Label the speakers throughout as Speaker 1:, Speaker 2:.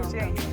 Speaker 1: appreciate you.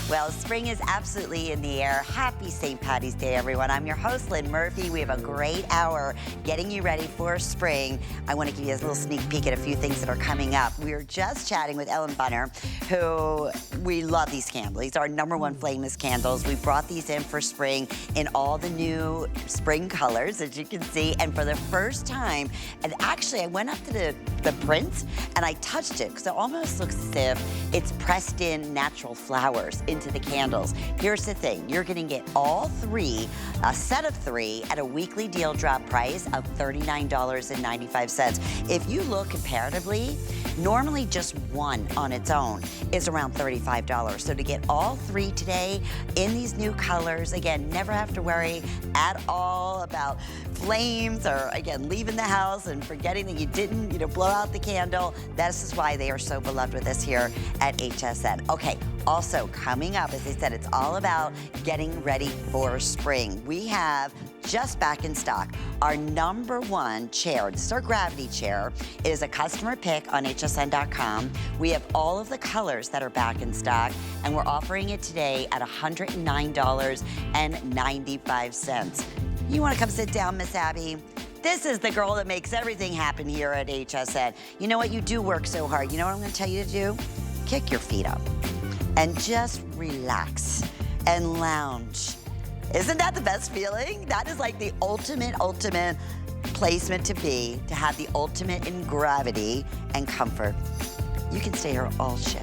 Speaker 2: Well, spring is absolutely in the air. Happy St. Patty's Day, everyone. I'm your host, Lynn Murphy. We have a great hour getting you ready for spring. I want to give you a little sneak peek at a few things that are coming up. We were just chatting with Ellen Bunner, who we love these candles. These are our #1 flameless candles. We brought these in for spring in all the new spring colors, as you can see. And for the first time, and actually I went up to the print and I touched it because it almost looks as if it's pressed in natural flowers into the candles. Here's the thing, you're gonna get all three, a set of three, at a weekly deal drop price of $39.95. If you look comparatively, normally just one on its own is around $35. So to get all three today in these new colors, again, never have to worry at all about flames or, again, leaving the house and forgetting that you didn't, blow out the candle. This is why they are so beloved with us here at HSN. Okay, also coming up, as I said, it's all about getting ready for spring. We have just back in stock our #1 chair. This is our gravity chair. It is a customer pick on hsn.com. We have all of the colors that are back in stock, and we're offering it today at $109.95. You want to come sit down, Miss Abby? This is the girl that makes everything happen here at HSN. You know what? You do work so hard. You know what I'm going to tell you to do? Kick your feet up and just relax and lounge. Isn't that the best feeling? That is like the ultimate placement to be, to have the ultimate in gravity and comfort. You can stay here all show.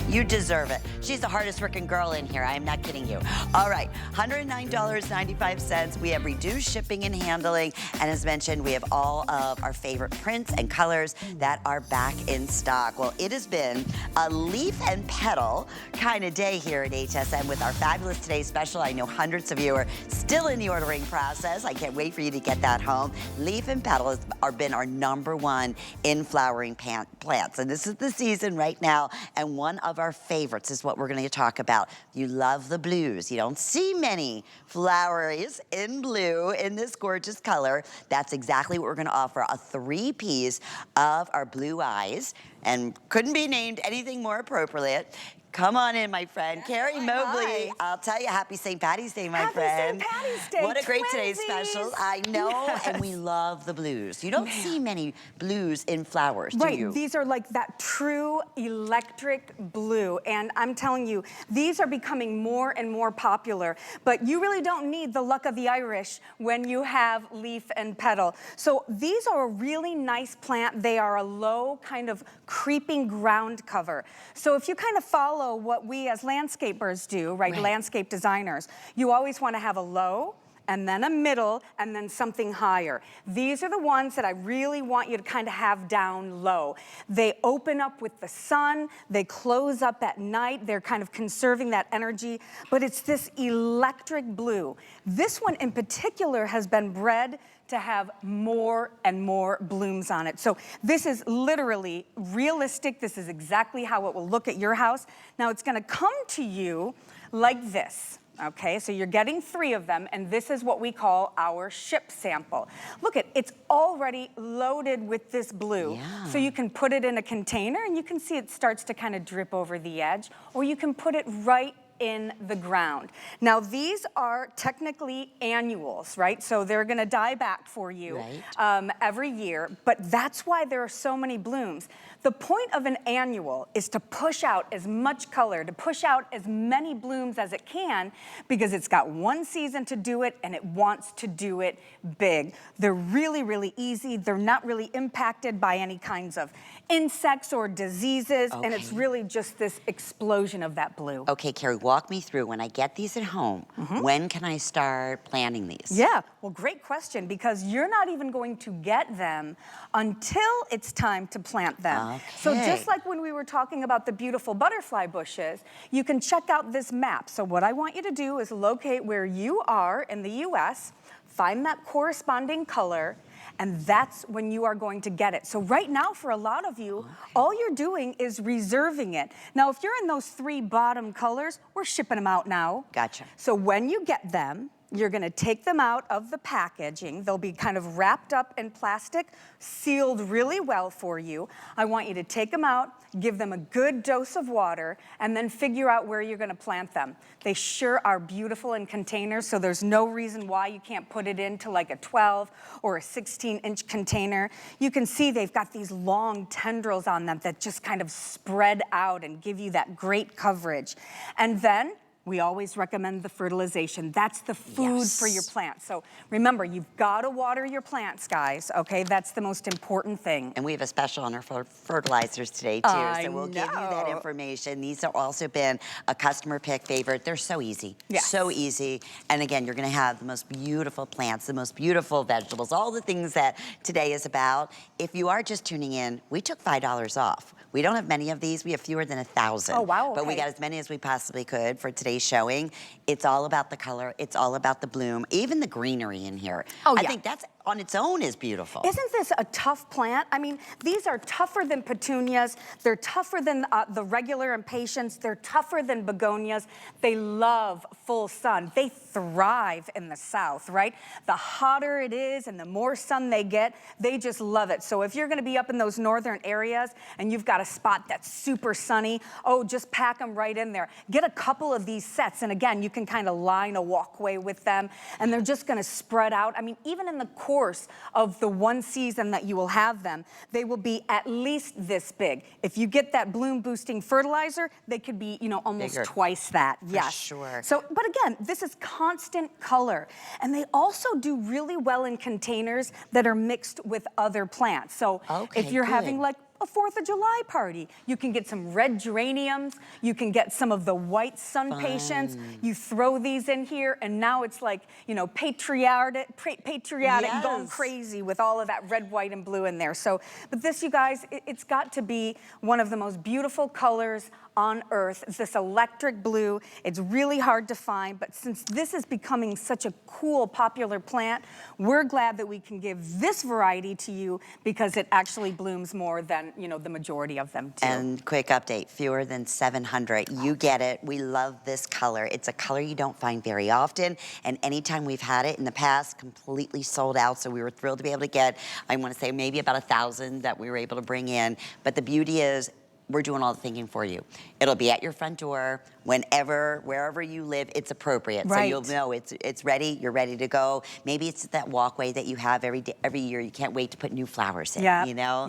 Speaker 2: You deserve it. She's the hardest working girl in here. I am not kidding you. All right, $109.95. We have reduced shipping and handling. And as mentioned, we have all of our favorite prints and colors that are back in stock. Well, it has been a leaf and petal kind of day here at HSN with our fabulous Today Special. I know hundreds of you are still in the ordering process. I can't wait for you to get that home. Leaf and petal has been our #1 in flowering plants. And this is the season right now. And one of our favorites is what we're going to talk about. You love the blues. You don't see many flowers in blue in this gorgeous color. That's exactly what we're going to offer, a 3-piece of our blue eyes, and couldn't be named anything more appropriate. Come on in, my friend. Carrie Mobley, I'll tell you, happy St. Patty's Day, my friend.
Speaker 1: Happy St. Patty's Day,
Speaker 2: what a great Today's Special. I know,
Speaker 1: yes.
Speaker 2: And we love the blues. You don't see many blues in flowers, do you?
Speaker 1: Right, these are like that true electric blue. And I'm telling you, these are becoming more and more popular. But you really don't need the luck of the Irish when you have leaf and petal. So these are a really nice plant. They are a low kind of creeping ground cover. So if you kind of follow what we as landscapers do, right, landscape designers, you always want to have a low, and then a middle, and then something higher. These are the ones that I really want you to kind of have down low. They open up with the sun, they close up at night, they're kind of conserving that energy, but it's this electric blue. This one in particular has been bred to have more and more blooms on it. So this is literally realistic. This is exactly how it will look at your house. Now it's gonna come to you like this. Okay, so you're getting 3 of them, and this is what we call our ship sample. Look, it's already loaded with this blue.
Speaker 2: Yeah.
Speaker 1: So you can put it in a container, and you can see it starts to kind of drip over the edge, or you can put it right in the ground. Now these are technically annuals, right? So they're gonna die back for you every year, but that's why there are so many blooms. The point of an annual is to push out as much color, to push out as many blooms as it can, because it's got one season to do it and it wants to do it big. They're really, really easy. They're not really impacted by any kinds of insects or diseases, and it's really just this explosion of that blue.
Speaker 2: Okay, Carrie, walk me through, when I get these at home, when can I start planting these?
Speaker 1: Yeah, well, great question, because you're not even going to get them until it's time to plant them. So just like when we were talking about the beautiful butterfly bushes, you can check out this map. So what I want you to do is locate where you are in the US, find that corresponding color, and that's when you are going to get it. So right now, for a lot of you, all you're doing is reserving it. Now, if you're in those 3 bottom colors, we're shipping them out now.
Speaker 2: Gotcha.
Speaker 1: So when you get them, you're gonna take them out of the packaging. They'll be kind of wrapped up in plastic, sealed really well for you. I want you to take them out, give them a good dose of water, and then figure out where you're gonna plant them. They sure are beautiful in containers, so there's no reason why you can't put it into like a 12 or a 16-inch container. You can see they've got these long tendrils on them that just kind of spread out and give you that great coverage. And then we always recommend the fertilization. That's the food for your plants. So remember, you've got to water your plants, guys, okay? That's the most important thing.
Speaker 2: And we have a special on our fertilizers today, too. So we'll give you that information. These have also been a customer pick favorite. They're so easy.
Speaker 1: Yes.
Speaker 2: So easy. And again, you're going to have the most beautiful plants, the most beautiful vegetables, all the things that today is about. If you are just tuning in, we took $5 off. We don't have many of these. We have fewer than 1,000.
Speaker 1: Oh, wow,
Speaker 2: But we got as many as we possibly could for today's showing. It's all about the color. It's all about the bloom. Even the greenery in here.
Speaker 1: Oh,
Speaker 2: I
Speaker 1: yeah.
Speaker 2: think that's on its own is beautiful.
Speaker 1: Isn't this a tough plant? I mean, these are tougher than petunias. They're tougher than the regular impatiens. They're tougher than begonias. They love full sun. They thrive in the south, right? The hotter it is and the more sun they get, they just love it. So if you're gonna be up in those northern areas and you've got a spot that's super sunny, oh, just pack them right in there. Get a couple of these sets, and again, you can kind of line a walkway with them, and they're just gonna spread out. I mean, even in the course of the one season that you will have them, they will be at least this big. If you get that bloom boosting fertilizer, they could be, you know, almost
Speaker 2: bigger.
Speaker 1: Twice that.
Speaker 2: For sure.
Speaker 1: So, but again, this is constant color. And they also do really well in containers that are mixed with other plants. So if you're having like a 4th of July party, you can get some red geraniums, you can get some of the white sun patience, you throw these in here, and now it's like, you know, patriotic going crazy with all of that red, white, and blue in there. So, but this, you guys, it's got to be one of the most beautiful colors on earth. It's this electric blue. It's really hard to find, but since this is becoming such a cool, popular plant, we're glad that we can give this variety to you because it actually blooms more than, you know, the majority of them do.
Speaker 2: And quick update, fewer than 700. You get it. We love this color. It's a color you don't find very often, and anytime we've had it in the past, completely sold out. So we were thrilled to be able to get, I want to say maybe about 1,000 that we were able to bring in. But the beauty is, we're doing all the thinking for you. It'll be at your front door, whenever, wherever you live, it's appropriate. Right. So you'll know it's ready, you're ready to go. Maybe it's that walkway that you have every year. You can't wait to put new flowers in, you know?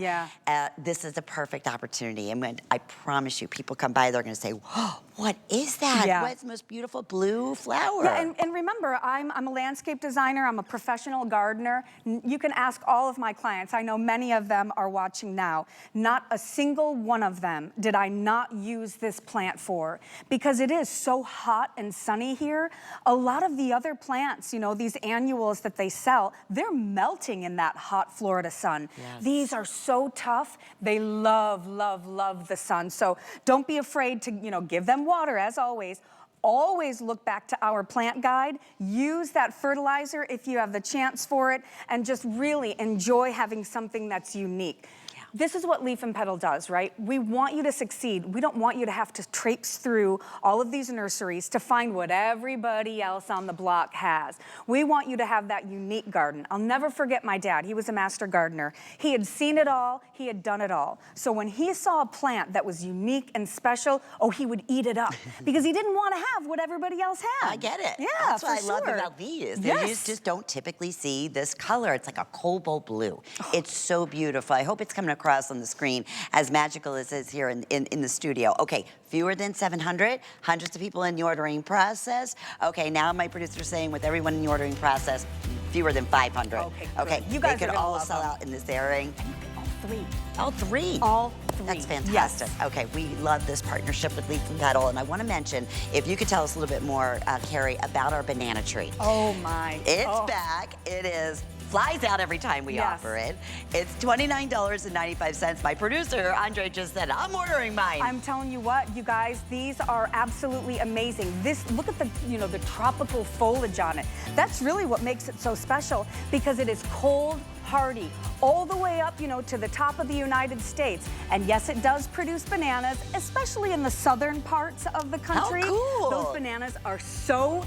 Speaker 2: This is a perfect opportunity. And when, I promise you, people come by, they're gonna say, whoa, what is that? What's the most beautiful blue flower?
Speaker 1: And remember, I'm a landscape designer, I'm a professional gardener. You can ask all of my clients, I know many of them are watching now. Not a single one of them did I not use this plant for, because it is so hot and sunny here. A lot of the other plants, you know, these annuals that they sell, they're melting in that hot Florida sun. These are so tough. They love, love, love the sun. So don't be afraid to, you know, give them water as always. Always look back to our plant guide. Use that fertilizer if you have the chance for it, and just really enjoy having something that's unique. This is what Leaf and Petal does, right? We want you to succeed. We don't want you to have to traipse through all of these nurseries to find what everybody else on the block has. We want you to have that unique garden. I'll never forget my dad. He was a master gardener. He had seen it all. He had done it all. So when he saw a plant that was unique and special, oh, he would eat it up because he didn't want to have what everybody else had.
Speaker 2: I get it.
Speaker 1: Yeah,
Speaker 2: that's what I love about these. You just don't typically see this color. It's like a cobalt blue. It's so beautiful. I hope it's coming across on the screen as magical as it is here in the studio. Okay, fewer than 700, hundreds of people in the ordering process. Okay, now my producer's saying with everyone in the ordering process, fewer than 500. Okay,
Speaker 1: you guys
Speaker 2: they could all sell out in this airing.
Speaker 1: All three.
Speaker 2: All three?
Speaker 1: All three.
Speaker 2: That's fantastic. Okay, we love this partnership with Leaf and Petal, and I want to mention, if you could tell us a little bit more, Carrie, about our banana tree.
Speaker 1: Oh my.
Speaker 2: It's back. It is flies out every time we offer it. It's $29.95. My producer, Andre, just said, I'm ordering mine.
Speaker 1: I'm telling you what, you guys, these are absolutely amazing. Look at the, you know, the tropical foliage on it. That's really what makes it so special, because it is cold, hardy, all the way up, you know, to the top of the United States. And yes, it does produce bananas, especially in the southern parts of the country.
Speaker 2: How cool.
Speaker 1: Those bananas are so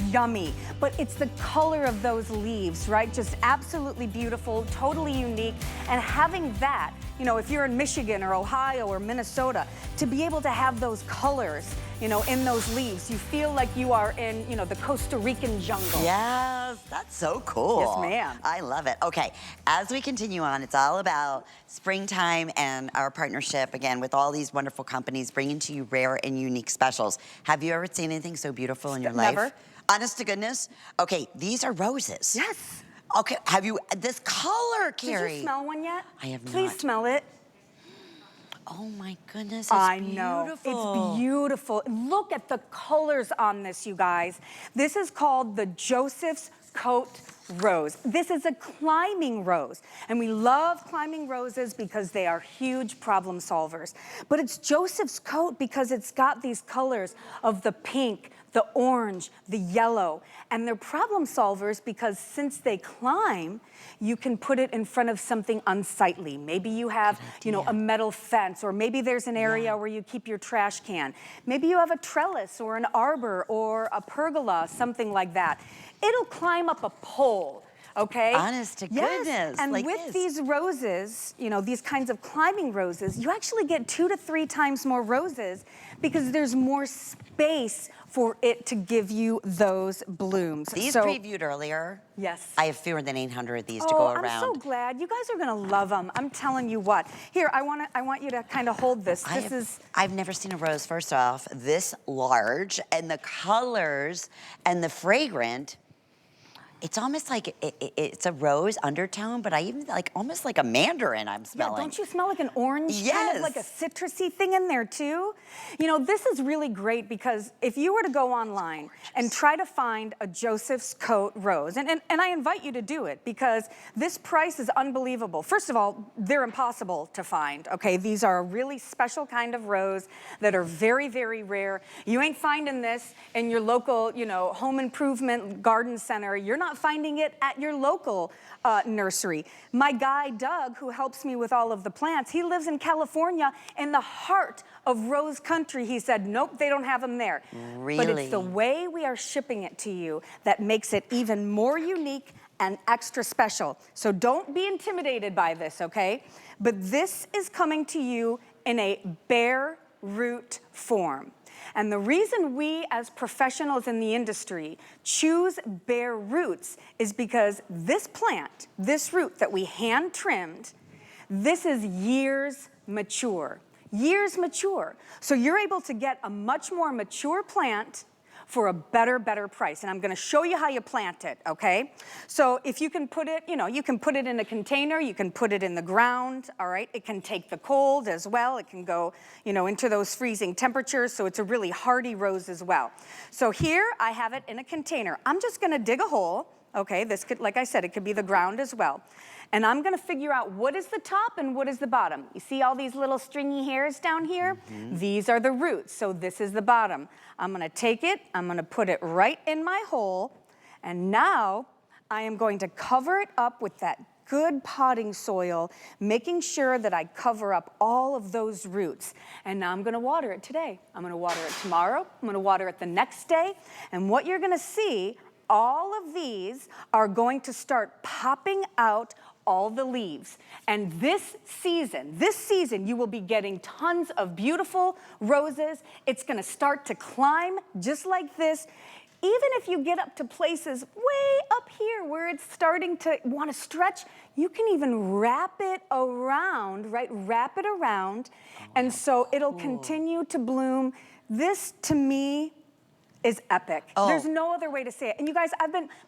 Speaker 1: yummy, but it's the color of those leaves, right? Just absolutely beautiful, totally unique. And having that, you know, if you're in Michigan or Ohio or Minnesota, to be able to have those colors, you know, in those leaves, you feel like you are in, you know, the Costa Rican jungle.
Speaker 2: Yes, that's so cool.
Speaker 1: Yes, ma'am.
Speaker 2: I love it. Okay, as we continue on, it's all about springtime and our partnership, again, with all these wonderful companies bringing to you rare and unique specials. Have you ever seen anything so beautiful in your life?
Speaker 1: Never.
Speaker 2: Honest to goodness? Okay, these are roses.
Speaker 1: Yes.
Speaker 2: Okay, have you, this color, Carrie.
Speaker 1: Did you smell one yet?
Speaker 2: I have not.
Speaker 1: Please smell it.
Speaker 2: Oh my goodness, it's
Speaker 1: I
Speaker 2: beautiful.
Speaker 1: know, it's beautiful. Look at the colors on this, you guys. This is called the Joseph's Coat Rose. This is a climbing rose, and we love climbing roses because they are huge problem solvers. But it's Joseph's Coat because it's got these colors of the pink, the orange, the yellow, and they're problem solvers because since they climb, you can put it in front of something unsightly. Maybe you have, you know, a metal fence, or maybe there's an area where you keep your trash can. Maybe you have a trellis or an arbor or a pergola, something like that. It'll climb up a pole. Okay?
Speaker 2: Honest to goodness.
Speaker 1: Yes. And
Speaker 2: like
Speaker 1: with
Speaker 2: this.
Speaker 1: these roses, you know, these kinds of climbing roses, you actually get 2 to 3 times more roses because there's more space for it to give you those blooms.
Speaker 2: These
Speaker 1: so,
Speaker 2: previewed earlier.
Speaker 1: Yes.
Speaker 2: I have fewer than 800 of these to go around.
Speaker 1: I'm so glad. You guys are gonna love them. I'm telling you what. Here, I want you to kind of hold this.
Speaker 2: I've never seen a rose, first off, this large, and the colors and the fragrant. It's almost like it's a rose undertone, but I even like almost like a mandarin I'm smelling.
Speaker 1: Yeah, don't you smell like an orange?
Speaker 2: Yes.
Speaker 1: Kind of like a citrusy thing in there too? You know, this is really great because if you were to go online and try to find a Joseph's Coat rose, and I invite you to do it because this price is unbelievable. First of all, they're impossible to find, okay? These are a really special kind of rose that are very, very rare. You ain't finding this in your local, you know, home improvement garden center. You're not finding it at your local nursery. My guy, Doug, who helps me with all of the plants, he lives in California in the heart of rose country. He said, nope, they don't have them there.
Speaker 2: Really?
Speaker 1: But it's the way we are shipping it to you that makes it even more unique and extra special. So don't be intimidated by this, okay? But this is coming to you in a bare root form. And the reason we as professionals in the industry choose bare roots is because this plant, this root that we hand trimmed, this is years mature. Years mature. So you're able to get a much more mature plant for a better price. And I'm gonna show you how you plant it, okay? So if you can put it, you know, you can put it in a container, you can put it in the ground, all right? It can take the cold as well. It can go, you know, into those freezing temperatures, so it's a really hardy rose as well. So here I have it in a container. I'm just gonna dig a hole, okay? This could, like I said, it could be the ground as well. And I'm gonna figure out what is the top and what is the bottom. You see all these little stringy hairs down here? Mm-hmm. These are the roots, so this is the bottom. I'm gonna take it, I'm gonna put it right in my hole, and now I am going to cover it up with that good potting soil, making sure that I cover up all of those roots. And now I'm gonna water it today. I'm gonna water it tomorrow, I'm gonna water it the next day, and what you're gonna see, all of these are going to start popping out all the leaves. And this season, you will be getting tons of beautiful roses. It's gonna start to climb just like this. Even if you get up to places way up here where it's starting to wanna stretch, you can even wrap it around, right? Wrap it around, and so it'll continue to bloom. This, to me, is epic.
Speaker 2: Oh.
Speaker 1: There's no other way to say it. And you guys,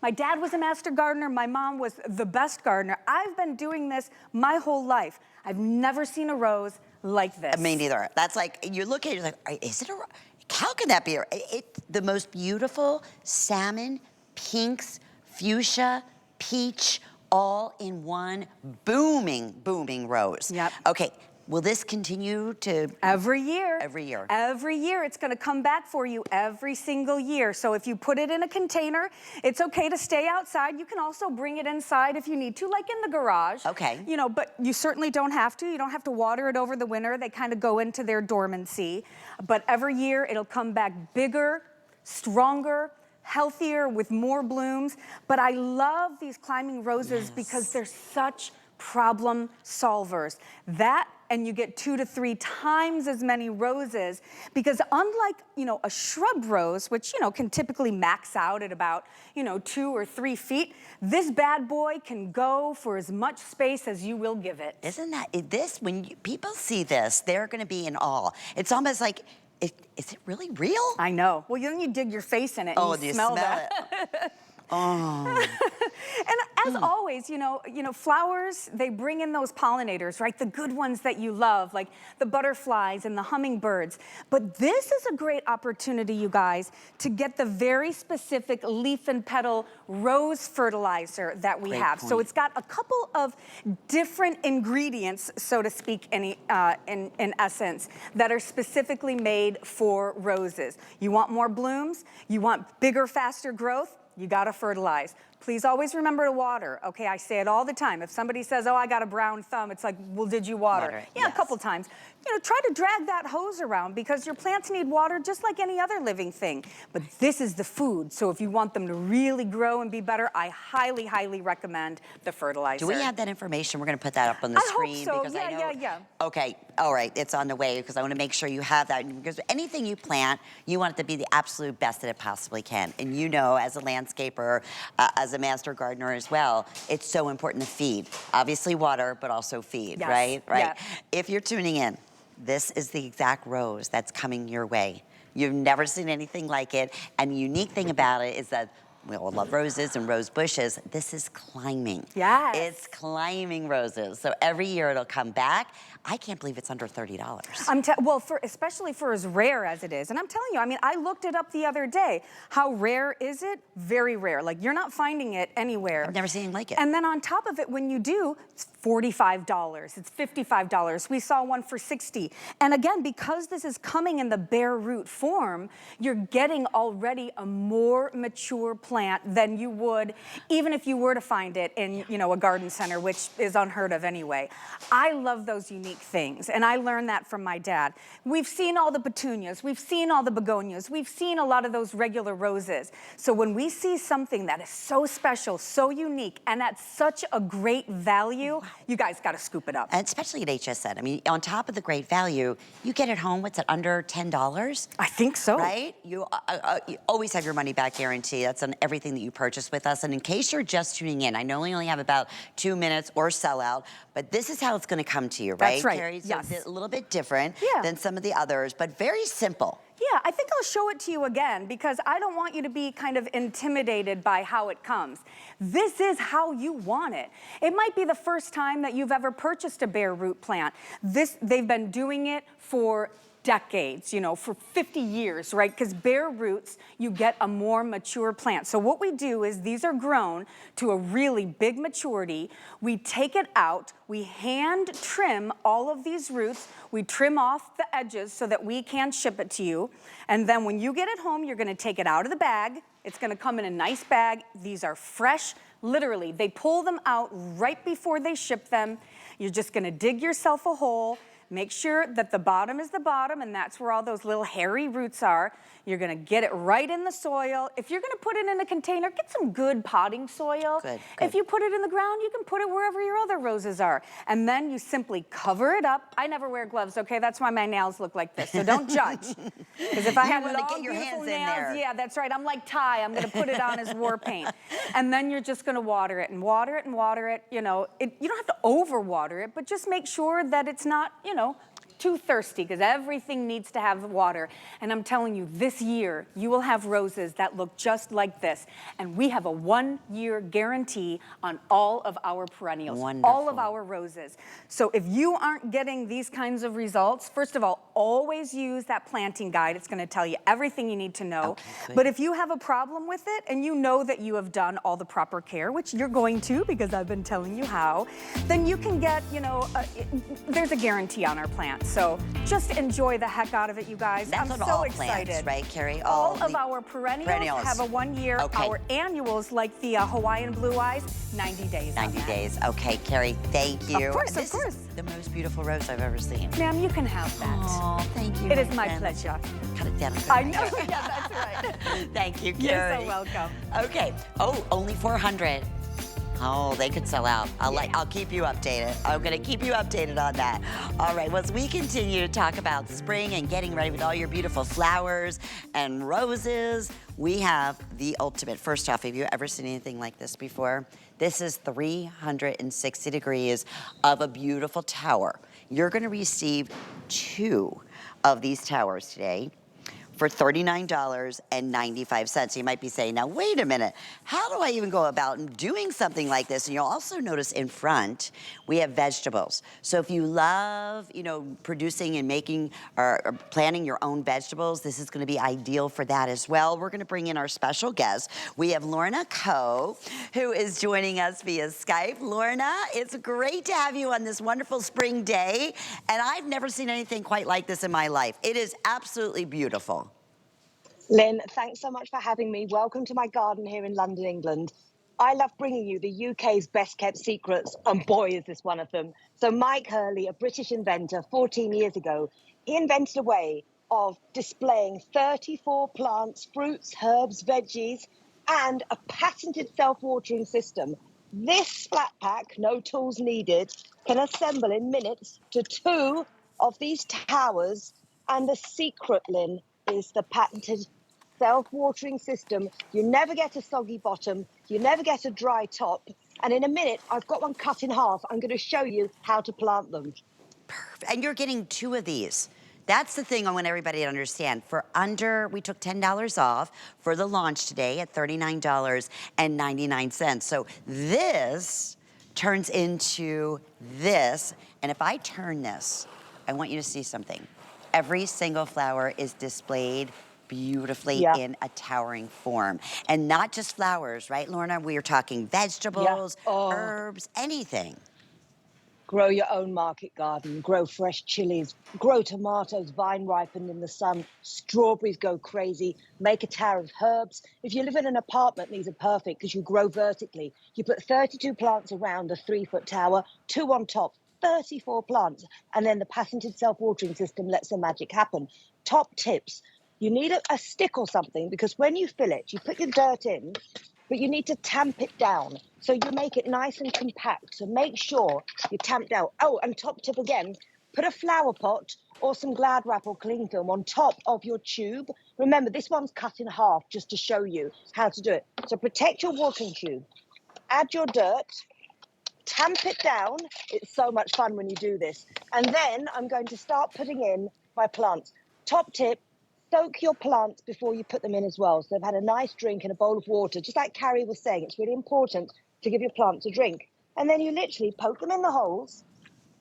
Speaker 1: my dad was a master gardener, my mom was the best gardener. I've been doing this my whole life. I've never seen a rose like this.
Speaker 2: Me neither. That's like, you look at it, you're like, is it a rose? How can that be? It's the most beautiful salmon, pinks, fuchsia, peach, all in one booming rose.
Speaker 1: Yep.
Speaker 2: Okay, Will this continue to?
Speaker 1: Every year.
Speaker 2: Every year.
Speaker 1: Every year, it's gonna come back for you every single year. So if you put it in a container, it's okay to stay outside. You can also bring it inside if you need to, like in the garage.
Speaker 2: Okay.
Speaker 1: You know, but you certainly don't have to. You don't have to water it over the winter. They kind of go into their dormancy. But every year, it'll come back bigger, stronger, healthier, with more blooms. But I love these climbing roses because they're such problem solvers. That, and you get 2 to 3 times as many roses, because unlike, you know, a shrub rose, which, you know, can typically max out at about, you know, 2 or 3 feet, this bad boy can go for as much space as you will give it.
Speaker 2: Isn't that, when people see this, they're gonna be in awe. It's almost like, is it really real?
Speaker 1: I know. Well, then you dig your face in it and you smell that.
Speaker 2: It. Oh.
Speaker 1: And as always, you know, flowers, they bring in those pollinators, right? The good ones that you love, like the butterflies and the hummingbirds. But this is a great opportunity, you guys, to get the very specific leaf and petal rose fertilizer that we have. So it's got a couple of different ingredients, so to speak, in essence, that are specifically made for roses. You want more blooms, you want bigger, faster growth, you gotta fertilize. Please always remember to water, okay? I say it all the time. If somebody says, oh, I got a brown thumb, it's like, well, did you water? Yeah,
Speaker 2: yes.
Speaker 1: A couple times. You know, try to drag that hose around, because your plants need water just like any other living thing. But this is the food, so if you want them to really grow and be better, I highly, highly recommend the fertilizer.
Speaker 2: Do we have that information? We're gonna put that up on the screen.
Speaker 1: Hope so.
Speaker 2: Because
Speaker 1: Yeah,
Speaker 2: I know,
Speaker 1: yeah.
Speaker 2: Okay, all right, it's on the way, because I wanna make sure you have that, because anything you plant, you want it to be the absolute best that it possibly can. And you know, as a landscaper, as a master gardener as well, it's so important to feed. Obviously water, but also feed,
Speaker 1: Yes.
Speaker 2: right?
Speaker 1: Yeah.
Speaker 2: If you're tuning in, this is the exact rose that's coming your way. You've never seen anything like it, and the unique thing about it is that we all love roses and rose bushes. This is climbing.
Speaker 1: Yes.
Speaker 2: It's climbing roses. So every year it'll come back. I can't believe it's under $30.
Speaker 1: Well, especially for as rare as it is. And I'm telling you, I mean, I looked it up the other day. How rare is it? Very rare. Like, you're not finding it anywhere.
Speaker 2: I've never seen anything like it.
Speaker 1: And then on top of it, when you do, it's $45, it's $55. We saw one for $60. And again, because this is coming in the bare root form, you're getting already a more mature plant than you would even if you were to find it in, you know, a garden center, which is unheard of anyway. I love those unique things, and I learned that from my dad. We've seen all the petunias, we've seen all the begonias, we've seen a lot of those regular roses. So when we see something that is so special, so unique, and at such a great value, you guys gotta scoop it up.
Speaker 2: And especially at HSN. I mean, on top of the great value, you get it home, what's it, under $10?
Speaker 1: I think so.
Speaker 2: Right? You always have your money back guarantee. That's on everything that you purchase with us. And in case you're just tuning in, I know we only have about 2 minutes or sell out, but this is how it's gonna come to you, right?
Speaker 1: That's right,
Speaker 2: Carrie? So
Speaker 1: yes.
Speaker 2: it's a little bit different
Speaker 1: Yeah.
Speaker 2: than some of the others, but very simple.
Speaker 1: Yeah, I think I'll show it to you again, because I don't want you to be kind of intimidated by how it comes. This is how you want it. It might be the first time that you've ever purchased a bare root plant. They've been doing it for decades, you know, for 50 years, right? Because bare roots, you get a more mature plant. So what we do is these are grown to a really big maturity. We take it out, we hand trim all of these roots, we trim off the edges so that we can ship it to you. And then when you get it home, you're gonna take it out of the bag. It's gonna come in a nice bag. These are fresh, literally. They pull them out right before they ship them. You're just gonna dig yourself a hole. Make sure that the bottom is the bottom, and that's where all those little hairy roots are. You're gonna get it right in the soil. If you're gonna put it in a container, get some good potting soil.
Speaker 2: Good.
Speaker 1: If you put it in the ground, you can put it wherever your other roses are. And then you simply cover it up. I never wear gloves, okay? That's why my nails look like this, so don't judge. Because if I had
Speaker 2: wanna
Speaker 1: long,
Speaker 2: get your
Speaker 1: beautiful
Speaker 2: hands in
Speaker 1: nails,
Speaker 2: there.
Speaker 1: yeah, that's right. I'm like Ty. I'm gonna put it on as war paint. And then you're just gonna water it and water it and water it. You know, you don't have to over water it, but just make sure that it's not, you know, too thirsty because everything needs to have water. And I'm telling you, this year, you will have roses that look just like this. And we have a 1-year guarantee on all of our perennials, all of our roses. So if you aren't getting these kinds of results, first of all, always use that planting guide. It's gonna tell you everything you need to know.
Speaker 2: Okay,
Speaker 1: but if you have a problem with it and you know that you have done all the proper care, which you're going to because I've been telling you how, then you can get, you know, there's a guarantee on our plants. So just enjoy the heck out of it, you guys.
Speaker 2: That's
Speaker 1: I'm
Speaker 2: on
Speaker 1: so
Speaker 2: all
Speaker 1: excited.
Speaker 2: Plants, right, Carrie?
Speaker 1: All of our perennials have a 1-year.
Speaker 2: Okay.
Speaker 1: Our annuals, like the Hawaiian Blue Eyes, 90 days.
Speaker 2: 90 days. Okay, Carrie, thank you.
Speaker 1: Of course,
Speaker 2: this
Speaker 1: of course.
Speaker 2: Is the most beautiful rose I've ever seen.
Speaker 1: Ma'am, you can have that.
Speaker 2: Oh, thank you.
Speaker 1: It is my
Speaker 2: friend.
Speaker 1: pleasure.
Speaker 2: Cut it down.
Speaker 1: I know. Yeah, that's right.
Speaker 2: Thank you,
Speaker 1: You're
Speaker 2: Carrie.
Speaker 1: so welcome.
Speaker 2: Okay. Oh, only 400. Oh, they could sell out. I'll keep you updated. I'm gonna keep you updated on that. All right, well, as we continue to talk about spring and getting ready with all your beautiful flowers and roses, we have the ultimate. First off, have you ever seen anything like this before? This is 360 degrees of a beautiful tower. You're gonna receive 2 of these towers today for $39.95. You might be saying, now wait a minute, how do I even go about doing something like this? And you'll also notice in front, we have vegetables. So if you love, you know, producing and making or planting your own vegetables, this is gonna be ideal for that as well. We're gonna bring in our special guest. We have Lorna Coe, who is joining us via Skype. Lorna, it's great to have you on this wonderful spring day. And I've never seen anything quite like this in my life. It is absolutely beautiful.
Speaker 3: Lynn, thanks so much for having me. Welcome to my garden here in London, England. I love bringing you the UK's best kept secrets, and boy, is this one of them. So Mike Hurley, a British inventor 14 years ago, he invented a way of displaying 34 plants, fruits, herbs, veggies, and a patented self-watering system. This flat pack, no tools needed, can assemble in minutes to 2 of these towers. And the secret, Lynn, is the patented self-watering system. You never get a soggy bottom, you never get a dry top, and in a minute, I've got one cut in half. I'm gonna show you how to plant them.
Speaker 2: Perfect. And you're getting 2 of these. That's the thing I want everybody to understand. For we took $10 off for the launch today at $39.99. So this turns into this, and if I turn this, I want you to see something. Every single flower is displayed beautifully in a towering form. And not just flowers, right, Lorna? We are talking vegetables, herbs, anything.
Speaker 3: Grow your own market garden, grow fresh chilies, grow tomatoes vine ripened in the sun, strawberries go crazy, make a tower of herbs. If you live in an apartment, these are perfect because you grow vertically. You put 32 plants around a 3-foot tower, 2 on top, 34 plants, and then the patented self-watering system lets the magic happen. Top tips, you need a stick or something, because when you fill it, you put your dirt in, but you need to tamp it down. So you make it nice and compact. So make sure you tamp down. Oh, and top tip again, put a flower pot or some Glad wrap or cling film on top of your tube. Remember, this one's cut in half just to show you how to do it. So protect your watering tube, add your dirt, tamp it down. It's so much fun when you do this. And then I'm going to start putting in my plants. Top tip, soak your plants before you put them in as well. So they've had a nice drink in a bowl of water. Just like Carrie was saying, it's really important to give your plants a drink. And then you literally poke them in the holes.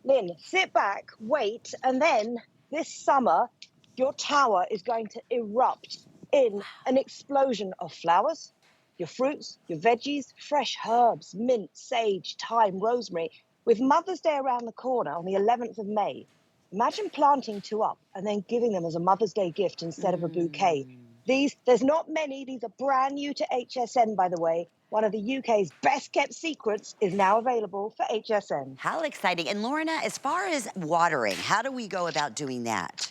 Speaker 3: Lynn, sit back, wait, and then this summer, your tower is going to erupt in an explosion of flowers, your fruits, your veggies, fresh herbs, mint, sage, thyme, rosemary. With Mother's Day around the corner on the 11th of May, imagine planting 2 up and then giving them as a Mother's Day gift instead of a bouquet. There's not many. These are brand new to HSN, by the way. One of the UK's best kept secrets is now available for HSN.
Speaker 2: How exciting. And Lorna, as far as watering, how do we go about doing that?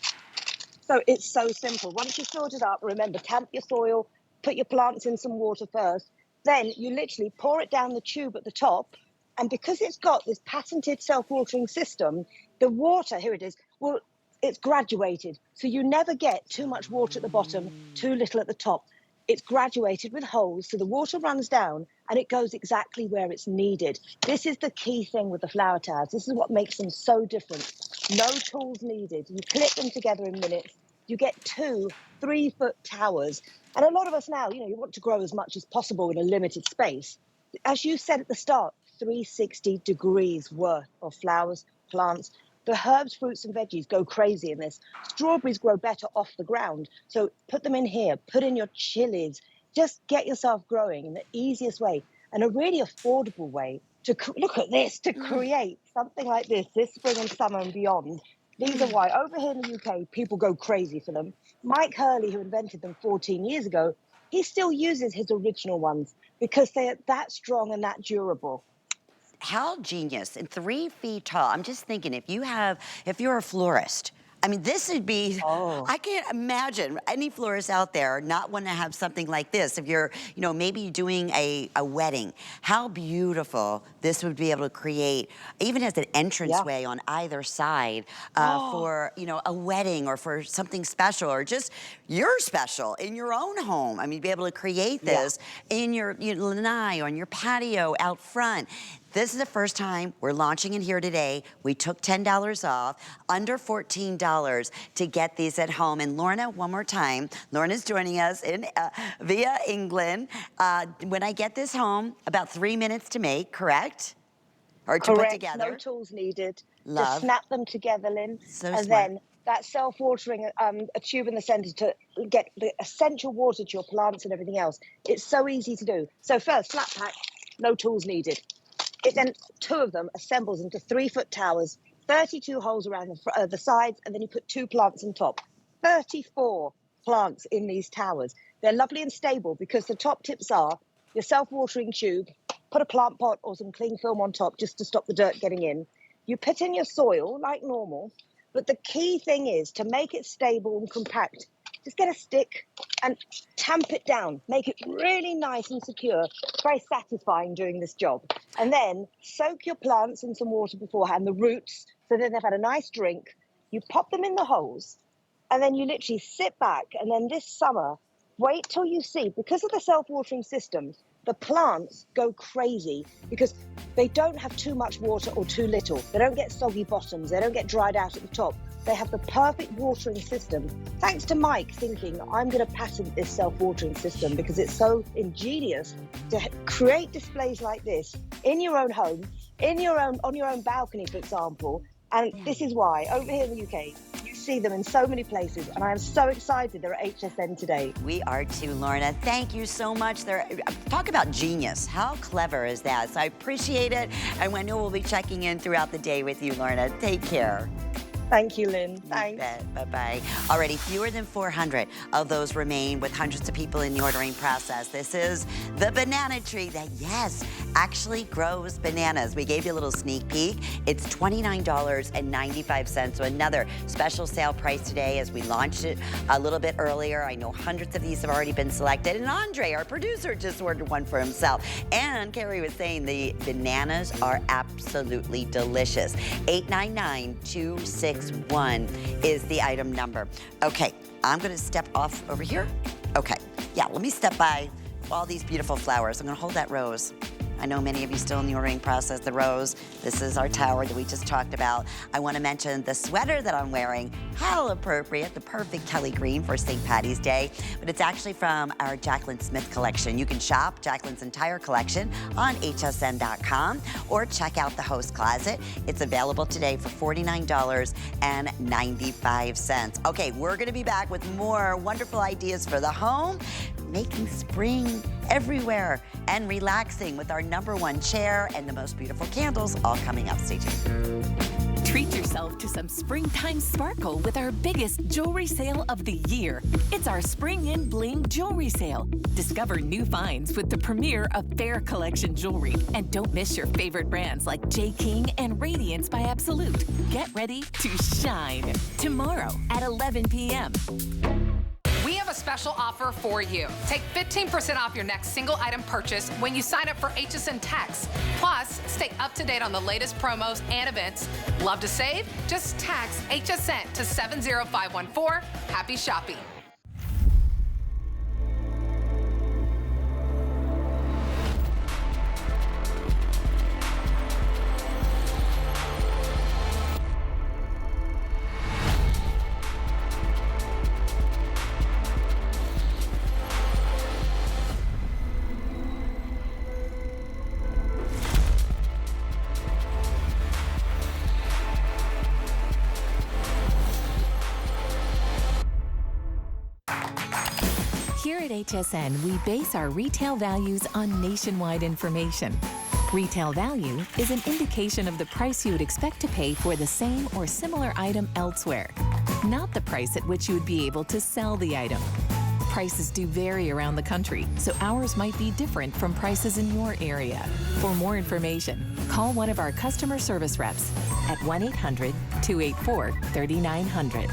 Speaker 3: So it's so simple. Once you've filled it up, remember, tamp your soil, put your plants in some water first. Then you literally pour it down the tube at the top. And because it's got this patented self-watering system, the water, here it is, it's graduated. So you never get too much water at the bottom, too little at the top. It's graduated with holes, so the water runs down and it goes exactly where it's needed. This is the key thing with the flower towers. This is what makes them so different. no tools needed. You clip them together in minutes. You get 2 3-foot towers. And a lot of us now, you want to grow as much as possible in a limited space. As you said at the start, 360 degrees worth of flowers, plants. The herbs, fruits, and veggies go crazy in this. Strawberries grow better off the ground. So put them in here, put in your chilies. Just get yourself growing in the easiest way and a really affordable way to look at this, to create something like this spring and summer and beyond. These are why over here in the UK, people go crazy for them. Mike Hurley, who invented them 14 years ago, he still uses his original ones because they are that strong and that durable.
Speaker 2: How genius, and 3 feet tall. I'm just thinking, if you're a florist, I mean, this would be, I can't imagine any florist out there not want to have something like this. If you're, maybe doing a wedding, how beautiful this would be able to create, even as an entranceway on either side for, a wedding or for something special, or just you're special in your own home. I mean, be able to create this in your lanai or on your patio out front. This is the first time we're launching it here today. We took $10 off, under $14 to get these at home. And Lorna, one more time, Lorna's joining us in via England. When I get this home, about 3 minutes to make, correct? Or to put together.
Speaker 3: No tools needed.
Speaker 2: Love.
Speaker 3: Just snap them together, Lynn.
Speaker 2: So
Speaker 3: and
Speaker 2: smart.
Speaker 3: Then that self-watering, a tube in the center to get the essential water to your plants and everything else. It's so easy to do. So first, flat pack, no tools needed. It then, 2 of them assembles into 3-foot towers, 32 holes around the sides, and then you put 2 plants on top. 34 plants in these towers. They're lovely and stable because the top tips are your self-watering tube, put a plant pot or some cling film on top just to stop the dirt getting in. You put in your soil like normal, but the key thing is to make it stable and compact. Just get a stick and tamp it down. Make it really nice and secure. Very satisfying doing this job. And then soak your plants in some water beforehand, the roots, so then they've had a nice drink. You pop them in the holes, and then you literally sit back. And then this summer, wait till you see, because of the self-watering systems, the plants go crazy because they don't have too much water or too little. They don't get soggy bottoms. They don't get dried out at the top. They have the perfect watering system. Thanks to Mike thinking, I'm going to patent this self-watering system because it's so ingenious to create displays like this in your own home, on your own balcony, for example. And this is why, over here in the UK, you see them in so many places, and I am so excited they're at HSN today.
Speaker 2: We are too, Lorna. Thank you so much. Talk about genius. How clever is that? So I appreciate it, and I know we'll be checking in throughout the day with you, Lorna. Take care.
Speaker 3: Thank you, Lynn. Thanks.
Speaker 2: Bye-bye. Already fewer than 400 of those remain with hundreds of people in the ordering process. This is the banana tree that, yes, actually grows bananas. We gave you a little sneak peek. It's $29.95, so another special sale price today as we launched it a little bit earlier. I know hundreds of these have already been selected, and Andre, our producer, just ordered one for himself. And Carrie was saying the bananas are absolutely delicious. 899-261 is the item number. Okay, I'm gonna step off over here. Okay, yeah, let me step by all these beautiful flowers. I'm gonna hold that rose. I know many of you still in the ordering process, the rose. This is our tower that we just talked about. I want to mention the sweater that I'm wearing, how appropriate, the perfect Kelly green for St. Patty's Day, but it's actually from our Jacqueline Smith collection. You can shop Jacqueline's entire collection on hsn.com or check out the host closet. It's available today for $49.95. Okay, we're gonna be back with more wonderful ideas for the home, making spring everywhere and relaxing with our #1 chair and the most beautiful candles, all coming up. Stay tuned.
Speaker 4: Treat yourself to some springtime sparkle with our biggest jewelry sale of the year. It's our Spring in Bling jewelry sale. Discover new finds with the premiere of Fair Collection jewelry. And don't miss your favorite brands like J. King and Radiance by Absolute. Get ready to shine tomorrow at 11 p.m.
Speaker 5: We have a special offer for you. Take 15% off your next single item purchase when you sign up for HSN Tax. Plus, stay up to date on the latest promos and events. Love to save? Just tax HSN to 70514. Happy shopping.
Speaker 4: Here at HSN, we base our retail values on nationwide information. Retail value is an indication of the price you would expect to pay for the same or similar item elsewhere, not the price at which you would be able to sell the item. Prices do vary around the country, so ours might be different from prices in your area. For more information, call one of our customer service reps at 1-800-284-3900.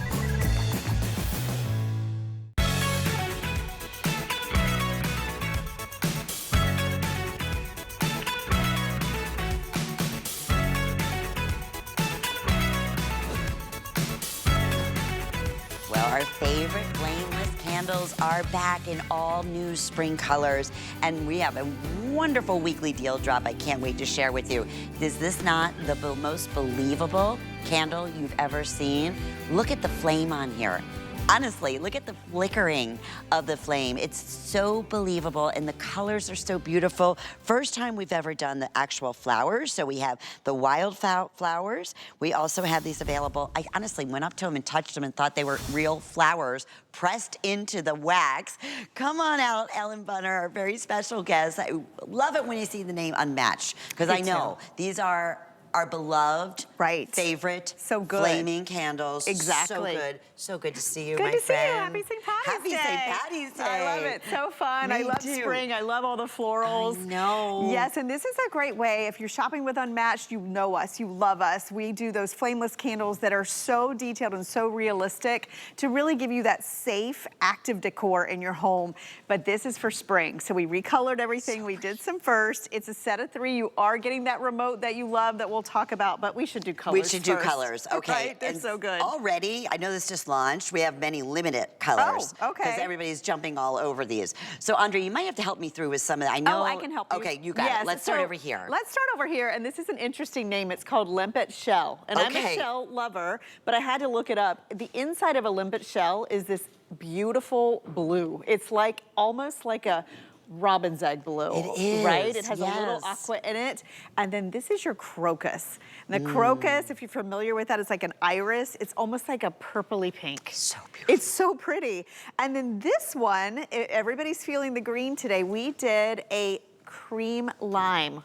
Speaker 2: Our favorite flameless candles are back in all new spring colors, and we have a wonderful weekly deal drop I can't wait to share with you. Is this not the most believable candle you've ever seen? Look at the flame on here. Honestly, look at the flickering of the flame. It's so believable, and the colors are so beautiful. First time we've ever done the actual flowers. So we have the wild flowers. We also have these available. I honestly went up to them and touched them and thought they were real flowers pressed into the wax. Come on out, Ellen Bunner, our very special guest. I love it when you see the name Unmatched, because I know these are our beloved, favorite,
Speaker 6: so good,
Speaker 2: flaming candles.
Speaker 6: Exactly.
Speaker 2: So good. So good to see you,
Speaker 6: good
Speaker 2: my
Speaker 6: to
Speaker 2: friend.
Speaker 6: See you. Happy St. Patty's Day.
Speaker 2: Happy St. Patty's Day.
Speaker 6: I love it. So fun. I love spring. I love all the florals.
Speaker 2: I know.
Speaker 6: Yes, and this is a great way. If you're shopping with Unmatched, you know us. You love us. We do those flameless candles that are so detailed and so realistic to really give you that safe, active decor in your home. But this is for spring. So we recolored everything. We did some first. It's a set of 3. You are getting that remote that you love that we'll talk about, but we should do colors.
Speaker 2: We should do colors. Okay.
Speaker 6: Right? They're so good.
Speaker 2: Already, I know this just launched. We have many limited colors.
Speaker 6: Oh, okay.
Speaker 2: Because everybody's jumping all over these. So, Andre, you might have to help me through with some of that. I know.
Speaker 6: Oh, I can help you.
Speaker 2: Okay, you got it. Let's start over here.
Speaker 6: Let's start over here, and this is an interesting name. It's called limpet shell. And I'm a shell lover, but I had to look it up. The inside of a limpet shell is this beautiful blue. It's like almost like a robin's egg blue.
Speaker 2: It is,
Speaker 6: right? It has a little aqua in it. And then this is your crocus. And the crocus, if you're familiar with that, it's like an iris. It's almost like a purpley pink.
Speaker 2: So beautiful.
Speaker 6: It's so pretty. And then this one, everybody's feeling the green today. We did a cream lime.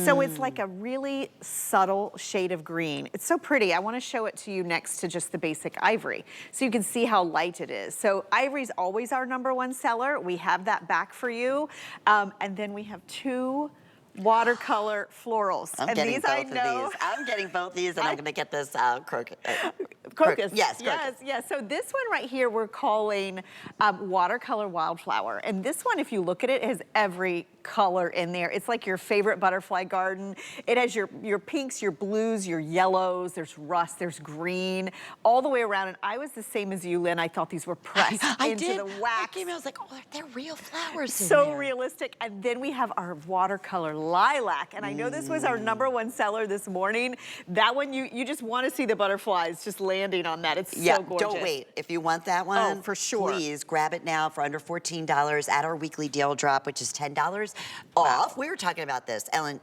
Speaker 6: So it's like a really subtle shade of green. It's so pretty. I want to show it to you next to just the basic ivory so you can see how light it is. So ivory's always our #1 seller. We have that back for you. And then we have 2 watercolor florals.
Speaker 2: I'm
Speaker 6: and
Speaker 2: getting
Speaker 6: these
Speaker 2: both
Speaker 6: I
Speaker 2: of
Speaker 6: know.
Speaker 2: these. I'm getting both these, and I'm going to get this crocus.
Speaker 6: Crocus.
Speaker 2: Yes, crocus.
Speaker 6: Yes. So this one right here we're calling watercolor wildflower. And this one, if you look at it, has every color in there. It's like your favorite butterfly garden. It has your pinks, your blues, your yellows, there's rust, there's green, all the way around. And I was the same as you, Lynn. I thought these were pressed into the wax.
Speaker 2: I was like, oh, they're real flowers in
Speaker 6: so
Speaker 2: there.
Speaker 6: realistic. And then we have our watercolor lilac. And I know this was our #1 seller this morning. That one, you just want to see the butterflies just landing on that. It's so gorgeous.
Speaker 2: Don't wait. If you want that one,
Speaker 6: for sure,
Speaker 2: please grab it now for under $14 at our weekly deal drop, which is $10 off. We were talking about this, Ellen.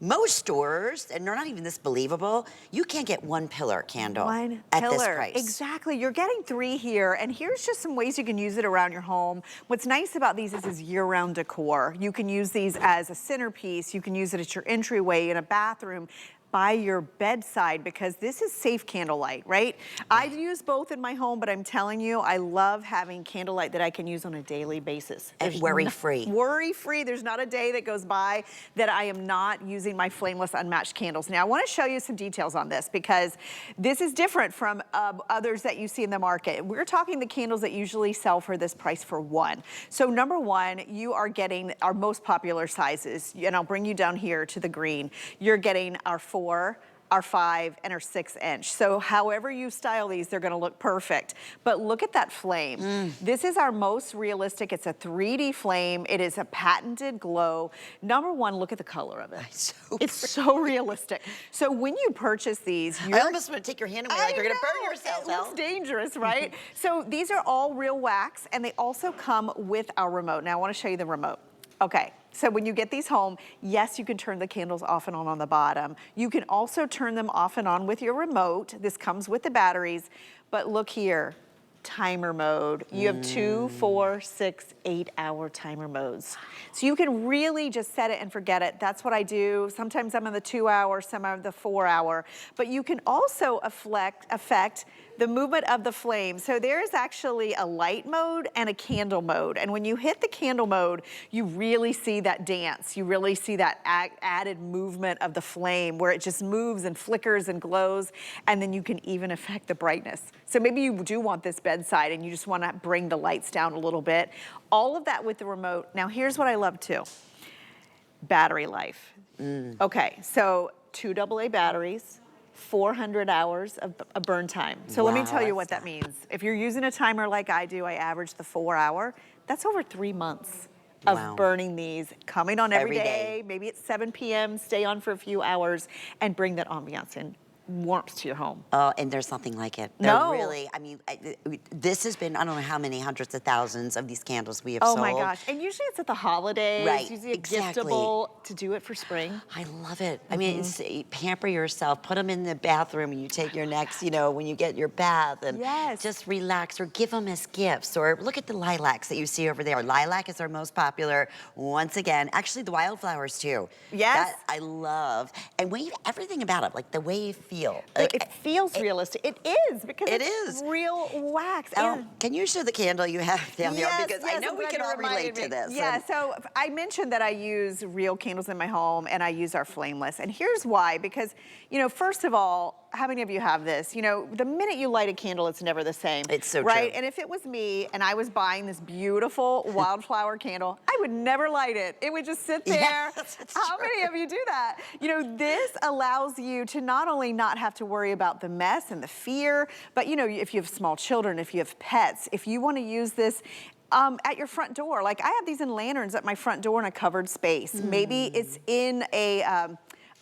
Speaker 2: Most stores, and they're not even this believable, you can't get 1 pillar candle at this price.
Speaker 6: Exactly. You're getting 3 here, and here's just some ways you can use it around your home. What's nice about these is year-round decor. You can use these as a centerpiece. You can use it at your entryway in a bathroom, by your bedside, because this is safe candlelight, right? I use both in my home, but I'm telling you, I love having candlelight that I can use on a daily basis.
Speaker 2: And worry-free.
Speaker 6: Worry-free. There's not a day that goes by that I am not using my flameless unmatched candles. Now, I wanna show you some details on this because this is different from others that you see in the market. We're talking the candles that usually sell for this price for 1. So #1, you are getting our most popular sizes, and I'll bring you down here to the green. You're getting our 4, our 5, and our 6 inch. So however you style these, they're gonna look perfect. But look at that flame. This is our most realistic. It's a 3D flame. It is a patented glow. #1, look at the color of it. It's so realistic. So when you purchase these,
Speaker 2: I almost want to take your hand away like you're gonna burn yourself.
Speaker 6: It looks dangerous, right? So these are all real wax, and they also come with our remote. Now I wanna show you the remote. Okay, so when you get these home, yes, you can turn the candles off and on the bottom. You can also turn them off and on with your remote. This comes with the batteries, but look here. timer mode. You have 2, 4, 6, 8-hour timer modes. So you can really just set it and forget it. That's what I do. Sometimes I'm on the 2-hour, some are the 4-hour. But you can also affect the movement of the flame. So there is actually a light mode and a candle mode. And when you hit the candle mode, you really see that dance. You really see that added movement of the flame where it just moves and flickers and glows. And then you can even affect the brightness. So maybe you do want this bedside and you just want to bring the lights down a little bit. All of that with the remote. Now here's what I love too. Battery life. Okay, so 2 AA batteries. 400 hours of burn time. So let me tell you what that means. If you're using a timer like I do, I average the 4-hour. That's over 3 months of burning these, coming on every day. Maybe it's 7 p.m., stay on for a few hours and bring that ambiance and warmth to your home.
Speaker 2: Oh, and there's nothing like it. They're really, I mean, this has been, I don't know how many hundreds of thousands of these candles we have sold.
Speaker 6: Oh my gosh, and usually it's at the holidays.
Speaker 2: Right,
Speaker 6: Usually a giftable to do it for spring.
Speaker 2: I love it. I mean, it's, pamper yourself, put them in the bathroom when you take your next, you know, when you get your bath and just relax or give them as gifts. Or look at the lilacs that you see over there. Lilac is our most popular. Once again, actually the wildflowers too.
Speaker 6: Yes.
Speaker 2: That I love. And everything about it, like the way you feel.
Speaker 6: Like, it feels realistic. It is, because it's real wax.
Speaker 2: Oh, can you show the candle you have down there? Because I know we can all relate to this.
Speaker 6: Yeah, so I mentioned that I use real candles in my home and I use our flameless. And here's why, because, you know, first of all, how many of you have this? You know, the minute you light a candle, it's never the same.
Speaker 2: It's so
Speaker 6: right?
Speaker 2: true.
Speaker 6: And if it was me and I was buying this beautiful wildflower candle, I would never light it. It would just sit there.
Speaker 2: Yes,
Speaker 6: How many of you do that? You know, this allows you to not only not have to worry about the mess and the fear, but you know, if you have small children, if you have pets, if you want to use this at your front door. Like I have these in lanterns at my front door in a covered space. Maybe it's in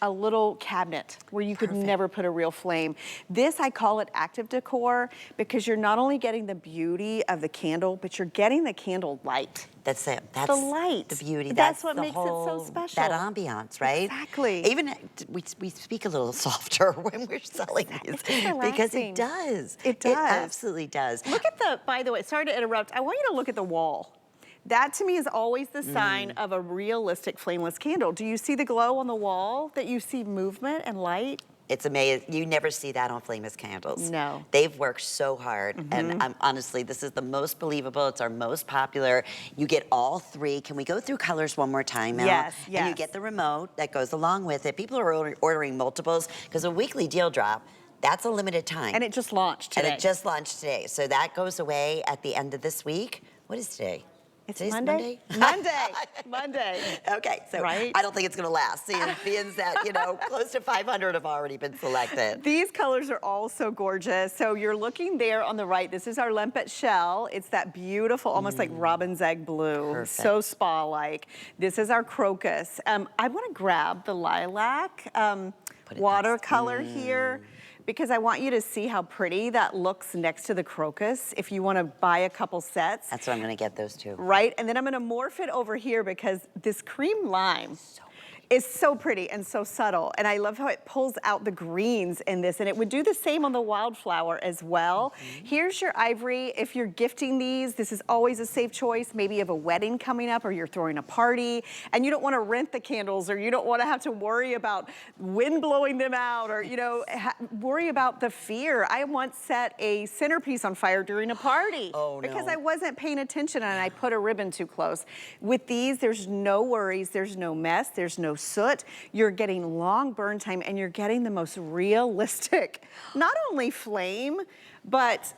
Speaker 6: a little cabinet where you could never put a real flame. This, I call it active decor, because you're not only getting the beauty of the candle, but you're getting the candle light.
Speaker 2: That's it. That's
Speaker 6: the light.
Speaker 2: The beauty.
Speaker 6: That's what
Speaker 2: the
Speaker 6: makes it so special.
Speaker 2: That ambiance, right?
Speaker 6: Exactly.
Speaker 2: Even we speak a little softer when we're selling these because it does.
Speaker 6: It does.
Speaker 2: It absolutely does.
Speaker 6: Look at the, by the way, sorry to interrupt, I want you to look at the wall. That to me is always the sign of a realistic flameless candle. Do you see the glow on the wall? That you see movement and light?
Speaker 2: It's amazing. You never see that on flameless candles.
Speaker 6: No.
Speaker 2: They've worked so hard. And honestly, this is the most believable. It's our most popular. You get all 3. Can we go through colors one more time, Mel?
Speaker 6: Yes.
Speaker 2: And you get the remote that goes along with it. People are ordering multiples because a weekly deal drop, that's a limited time.
Speaker 6: And it just launched today.
Speaker 2: And it just launched today. So that goes away at the end of this week. What is today?
Speaker 6: It's
Speaker 2: Today's
Speaker 6: Monday? Monday.
Speaker 2: Okay, so I don't think it's gonna last, being that, you know, close to 500 have already been selected.
Speaker 6: These colors are all so gorgeous. So you're looking there on the right, this is our Lempet shell. It's that beautiful, almost like robin's egg blue.
Speaker 2: Perfect.
Speaker 6: So spa-like. This is our crocus. I wanna grab the lilac watercolor here, because I want you to see how pretty that looks next to the crocus if you want to buy a couple sets.
Speaker 2: That's what I'm going to get those two.
Speaker 6: Right, and then I'm going to morph it over here because this cream lime is so pretty and so subtle. And I love how it pulls out the greens in this, and it would do the same on the wildflower as well. Here's your ivory. If you're gifting these, this is always a safe choice. Maybe you have a wedding coming up or you're throwing a party and you don't want to rent the candles, or you don't want to have to worry about wind blowing them out, or, you know, worry about the fear. I once set a centerpiece on fire during a party because I wasn't paying attention and I put a ribbon too close. With these, there's no worries, there's no mess, there's no soot. You're getting long burn time and you're getting the most realistic, not only flame, but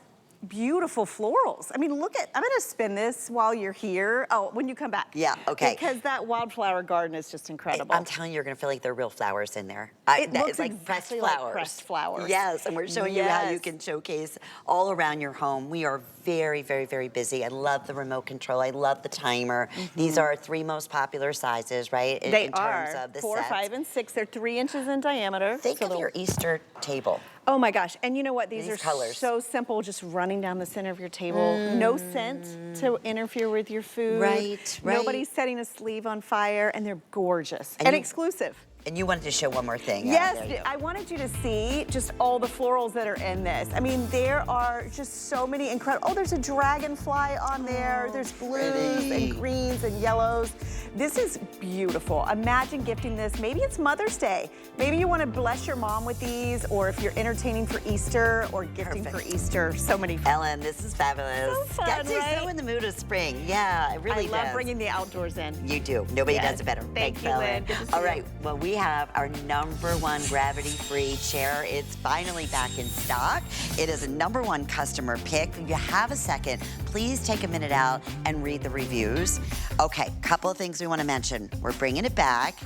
Speaker 6: beautiful florals. I mean, look at, I'm gonna spin this while you're here. Oh, when you come back.
Speaker 2: Yeah, okay.
Speaker 6: Because that wildflower garden is just incredible.
Speaker 2: I'm telling you, you're gonna feel like there are real flowers in there.
Speaker 6: It looks
Speaker 2: it's like
Speaker 6: exactly
Speaker 2: pressed flowers.
Speaker 6: like pressed flowers.
Speaker 2: Yes, and we're showing you how you can showcase all around your home. We are very, very, very busy. I love the remote control. I love the timer. These are our 3 most popular sizes, right?
Speaker 6: They
Speaker 2: in
Speaker 6: are
Speaker 2: terms of the
Speaker 6: 4,
Speaker 2: sets.
Speaker 6: 5, and 6. They're 3 inches in diameter.
Speaker 2: Think of your Easter table.
Speaker 6: Oh my gosh, and you know what? These are
Speaker 2: colors.
Speaker 6: so simple, just running down the center of your table. No scent to interfere with your food.
Speaker 2: Right, right.
Speaker 6: Nobody's setting a sleeve on fire, and they're gorgeous and exclusive.
Speaker 2: And you wanted to show one more thing.
Speaker 6: Yes,
Speaker 2: there you go.
Speaker 6: I wanted you to see just all the florals that are in this. I mean, there are just so many incredible, oh, there's a dragonfly on there. There's blues and greens and yellows. This is beautiful. Imagine gifting this. Maybe it's Mother's Day. Maybe you want to bless your mom with these, or if you're entertaining for Easter or gifting for Easter. So many fun.
Speaker 2: Ellen, this is fabulous.
Speaker 6: So fun,
Speaker 2: Gets you
Speaker 6: right?
Speaker 2: so in the mood of spring. Yeah, it really does.
Speaker 6: I love bringing the outdoors in.
Speaker 2: You do. Nobody does it better.
Speaker 6: Thank you, Lynn. Good to see
Speaker 2: All
Speaker 6: you.
Speaker 2: right. Well, we have our #1 gravity-free chair. It's finally back in stock. It is a #1 customer pick. If you have a second, please take a minute out and read the reviews. Okay, couple of things we want to mention. We're bringing it back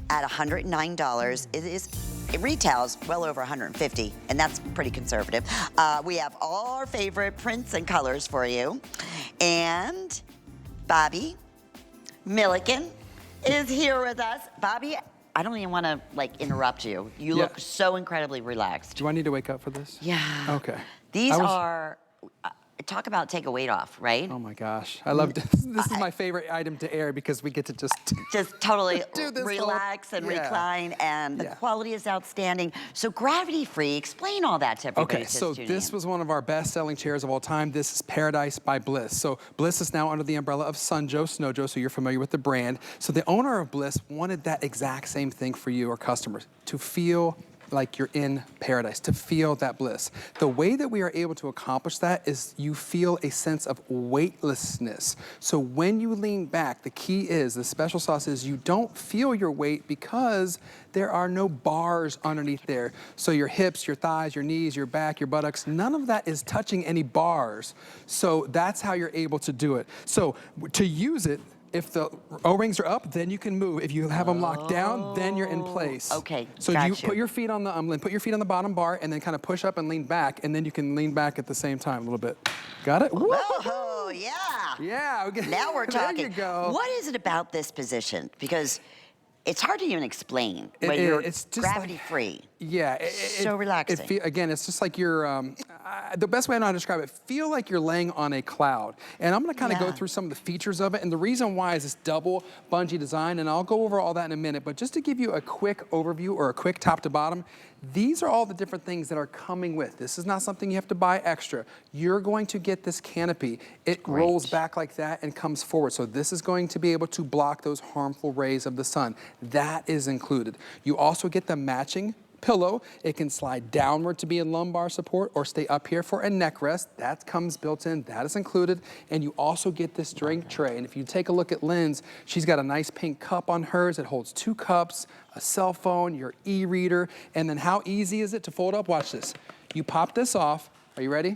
Speaker 2: at $109. It retails well over $150, and that's pretty conservative. We have all our favorite prints and colors for you. And Bobby Milliken is here with us. Bobby, I don't even want to interrupt you. You look so incredibly relaxed.
Speaker 7: Do I need to wake up for this?
Speaker 2: Yeah.
Speaker 7: Okay.
Speaker 2: These are, talk about take a weight off, right?
Speaker 7: Oh my gosh, I love this. This is my favorite item to air because we get to just
Speaker 2: totally
Speaker 7: do this
Speaker 2: relax and recline, and the quality is outstanding. So gravity-free, explain all that to everybody.
Speaker 7: Okay, so this was one of our best-selling chairs of all time. This is Paradise by Bliss. So Bliss is now under the umbrella of Snojo, so you're familiar with the brand. So the owner of Bliss wanted that exact same thing for you, our customers, to feel like you're in paradise, to feel that bliss. The way that we are able to accomplish that is you feel a sense of weightlessness. So when you lean back, the key is, the special sauce is you don't feel your weight because there are no bars underneath there. So your hips, your thighs, your knees, your back, your buttocks, none of that is touching any bars. So that's how you're able to do it. So to use it, if the O-rings are up, then you can move. If you have them locked down, then you're in place.
Speaker 2: Okay,
Speaker 7: so you put your feet on the bottom bar and then kind of push up and lean back, and then you can lean back at the same time a little bit. Got it?
Speaker 2: Oh, yeah.
Speaker 7: Yeah. Okay.
Speaker 2: Now we're talking.
Speaker 7: There you go.
Speaker 2: What is it about this position? Because it's hard to even explain when
Speaker 7: it's just
Speaker 2: gravity-free.
Speaker 7: Yeah.
Speaker 2: So relaxing.
Speaker 7: Again, it's just like you're, the best way I know how to describe it, feel like you're laying on a cloud. And I'm gonna kind of go through some of the features of it. And the reason why is this double bungee design, and I'll go over all that in a minute, but just to give you a quick overview or a quick top to bottom, these are all the different things that are coming with. This is not something you have to buy extra. You're going to get this canopy. It rolls back like that and comes forward. So this is going to be able to block those harmful rays of the sun. That is included. You also get the matching pillow. It can slide downward to be in lumbar support or stay up here for a neck rest. That comes built in. That is included. And you also get this drink tray. And if you take a look at Lynn's, she's got a nice pink cup on hers. It holds 2 cups, a cell phone, your e-reader. And then how easy is it to fold up? Watch this. You pop this off. Are you ready?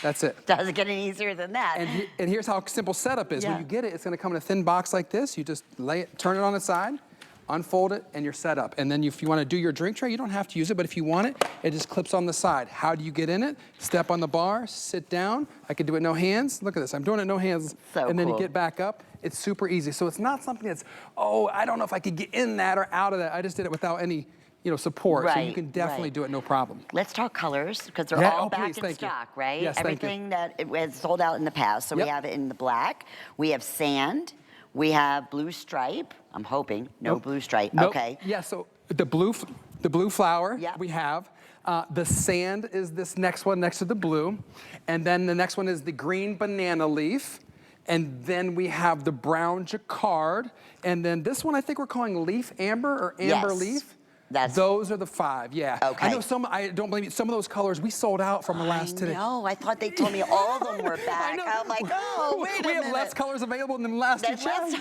Speaker 7: That's it.
Speaker 2: Doesn't get any easier than that.
Speaker 7: And here's how simple setup is. When you get it, it's gonna come in a thin box like this. You just lay it, turn it on its side, unfold it, and you're set up. And then if you want to do your drink tray, you don't have to use it, but if you want it, it just clips on the side. How do you get in it? Step on the bar, sit down. I could do it no hands. Look at this, I'm doing it no hands.
Speaker 2: So
Speaker 7: and then
Speaker 2: cool.
Speaker 7: you get back up. It's super easy. So it's not something that's, oh, I don't know if I could get in that or out of that. I just did it without any support. So you can definitely do it no problem.
Speaker 2: Let's talk colors, because they're all back
Speaker 7: please,
Speaker 2: in stock, right?
Speaker 7: Yes,
Speaker 2: everything that was sold out in the past. So we have it in the black. We have sand. We have blue stripe. I'm hoping. No blue stripe. Okay.
Speaker 7: Yeah, so the blue flower we have. The sand is this next one next to the blue. And then the next one is the green banana leaf. And then we have the brown jacquard. And then this one I think we're calling leaf amber or amber leaf. Those are the 5, yeah.
Speaker 2: Okay.
Speaker 7: I know I don't blame you, some of those colors we sold out from the last today.
Speaker 2: No, I thought they told me all of them were back. I'm like, oh, wait a minute.
Speaker 7: We have less colors available than the last two chairs.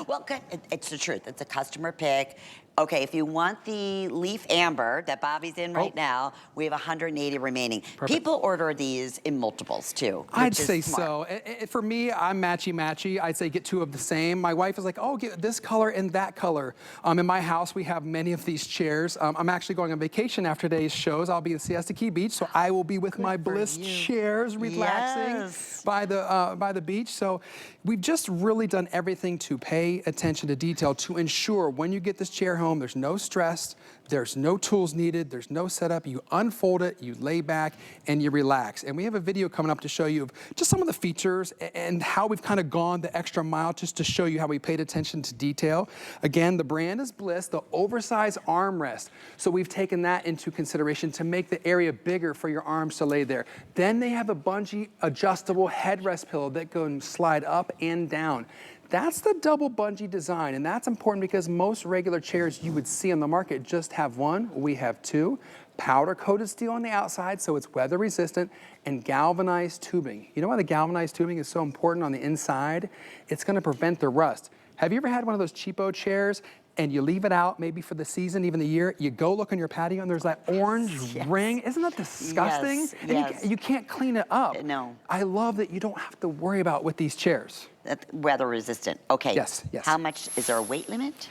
Speaker 2: Well, good. It's the truth. It's a customer pick. Okay, if you want the leaf amber that Bobby's in right now, we have 180 remaining.
Speaker 7: Perfect.
Speaker 2: People order these in multiples too.
Speaker 7: I'd say so. For me, I'm matchy-matchy. I'd say get 2 of the same. My wife is like, oh, get this color and that color. In my house, we have many of these chairs. chairs. I'm actually going on vacation after today's shows. I'll be in Siesta Key Beach, so I will be with my Bliss chairs, relaxing by the beach. So we've just really done everything to pay attention to detail to ensure when you get this chair home, there's no stress, there's no tools needed, there's no setup. You unfold it, you lay back, and you relax. And we have a video coming up to show you of just some of the features and how we've kind of gone the extra mile just to show you how we paid attention to detail. Again, the brand is Bliss, the oversized armrest. So we've taken that into consideration to make the area bigger for your arms to lay there. Then they have a bungee adjustable headrest pillow that can slide up and down. That's the double bungee design, and that's important because most regular chairs you would see on the market just have one. We have two. Powder-coated steel on the outside, so it's weather-resistant, and galvanized tubing. You know why the galvanized tubing is so important on the inside? It's gonna prevent the rust. Have you ever had one of those cheapo chairs and you leave it out maybe for the season, even the year, you go look on your patio and there's that orange ring? Isn't that disgusting?
Speaker 2: Yes.
Speaker 7: And you can't clean it up.
Speaker 2: No.
Speaker 7: I love that you don't have to worry about with these chairs.
Speaker 2: Weather resistant. Okay.
Speaker 7: Yes.
Speaker 2: How much, is there a weight limit?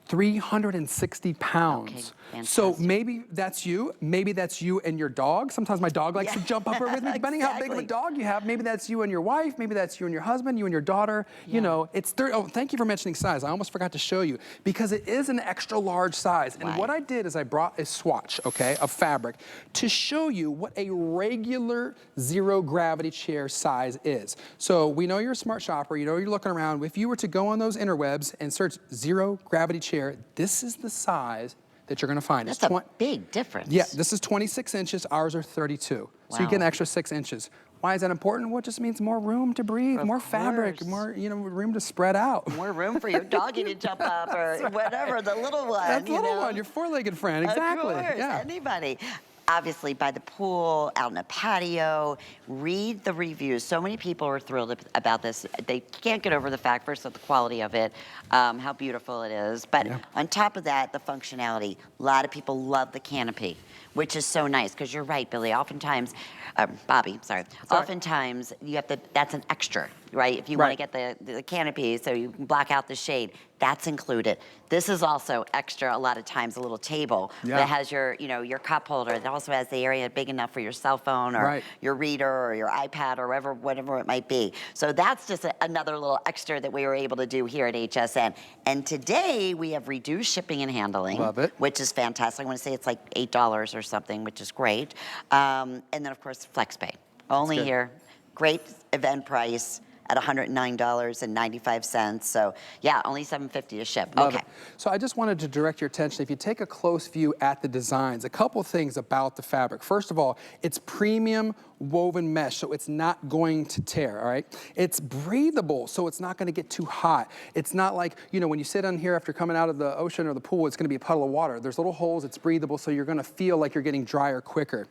Speaker 7: 360 pounds.
Speaker 2: Okay,
Speaker 7: so
Speaker 2: fantastic.
Speaker 7: maybe that's you and your dog. Sometimes my dog likes to jump up with me, depending how big of a dog you have. Maybe that's you and your wife, maybe that's you and your husband, you and your daughter. You know, it's oh, thank you for mentioning size. I almost forgot to show you because it is an extra large size. And what I did is I brought a swatch, okay, of fabric to show you what a regular zero gravity chair size is. So we know you're a smart shopper, you know you're looking around. If you were to go on those interwebs and search zero gravity chair, this is the size that you're gonna find.
Speaker 2: That's a big difference.
Speaker 7: Yeah, this is 26 inches, ours are 32.
Speaker 2: Wow.
Speaker 7: So you get an extra 6 inches. Why is that important? Well, it just means more room to breathe, more fabric, more room to spread out.
Speaker 2: More room for your doggy to jump up or whatever, the little one.
Speaker 7: That little one, your four-legged friend, exactly.
Speaker 2: Of course, anybody. Obviously, by the pool, out in a patio, read the reviews. So many people are thrilled about this. They can't get over the fact, first, of the quality of it, how beautiful it is. But on top of that, the functionality. A lot of people love the canopy, which is so nice, because you're right, Billy. Oftentimes, Bobby, sorry. Oftentimes, you have to, that's an extra, right? If you want to get the canopy so you can block out the shade, that's included. This is also extra, a lot of times, a little table that has your, your cup holder. It also has the area big enough for your cell phone or your reader or your iPad or whatever it might be. So that's just another little extra that we were able to do here at HSN. And today, we have reduced shipping and handling.
Speaker 7: Love it.
Speaker 2: Which is fantastic. I want to say it's like $8 or something, which is great. And then, of course, FlexPay. Only here. Great event price at $109.95. So yeah, only $7.50 to ship. Okay.
Speaker 7: So I just wanted to direct your attention. If you take a close view at the designs, a couple things about the fabric. First of all, it's premium woven mesh, so it's not going to tear, all right? It's breathable, so it's not gonna get too hot. It's not like, when you sit on here after coming out of the ocean or the pool, it's gonna be a puddle of water. There's little holes, it's breathable, so you're gonna feel like you're getting drier quicker.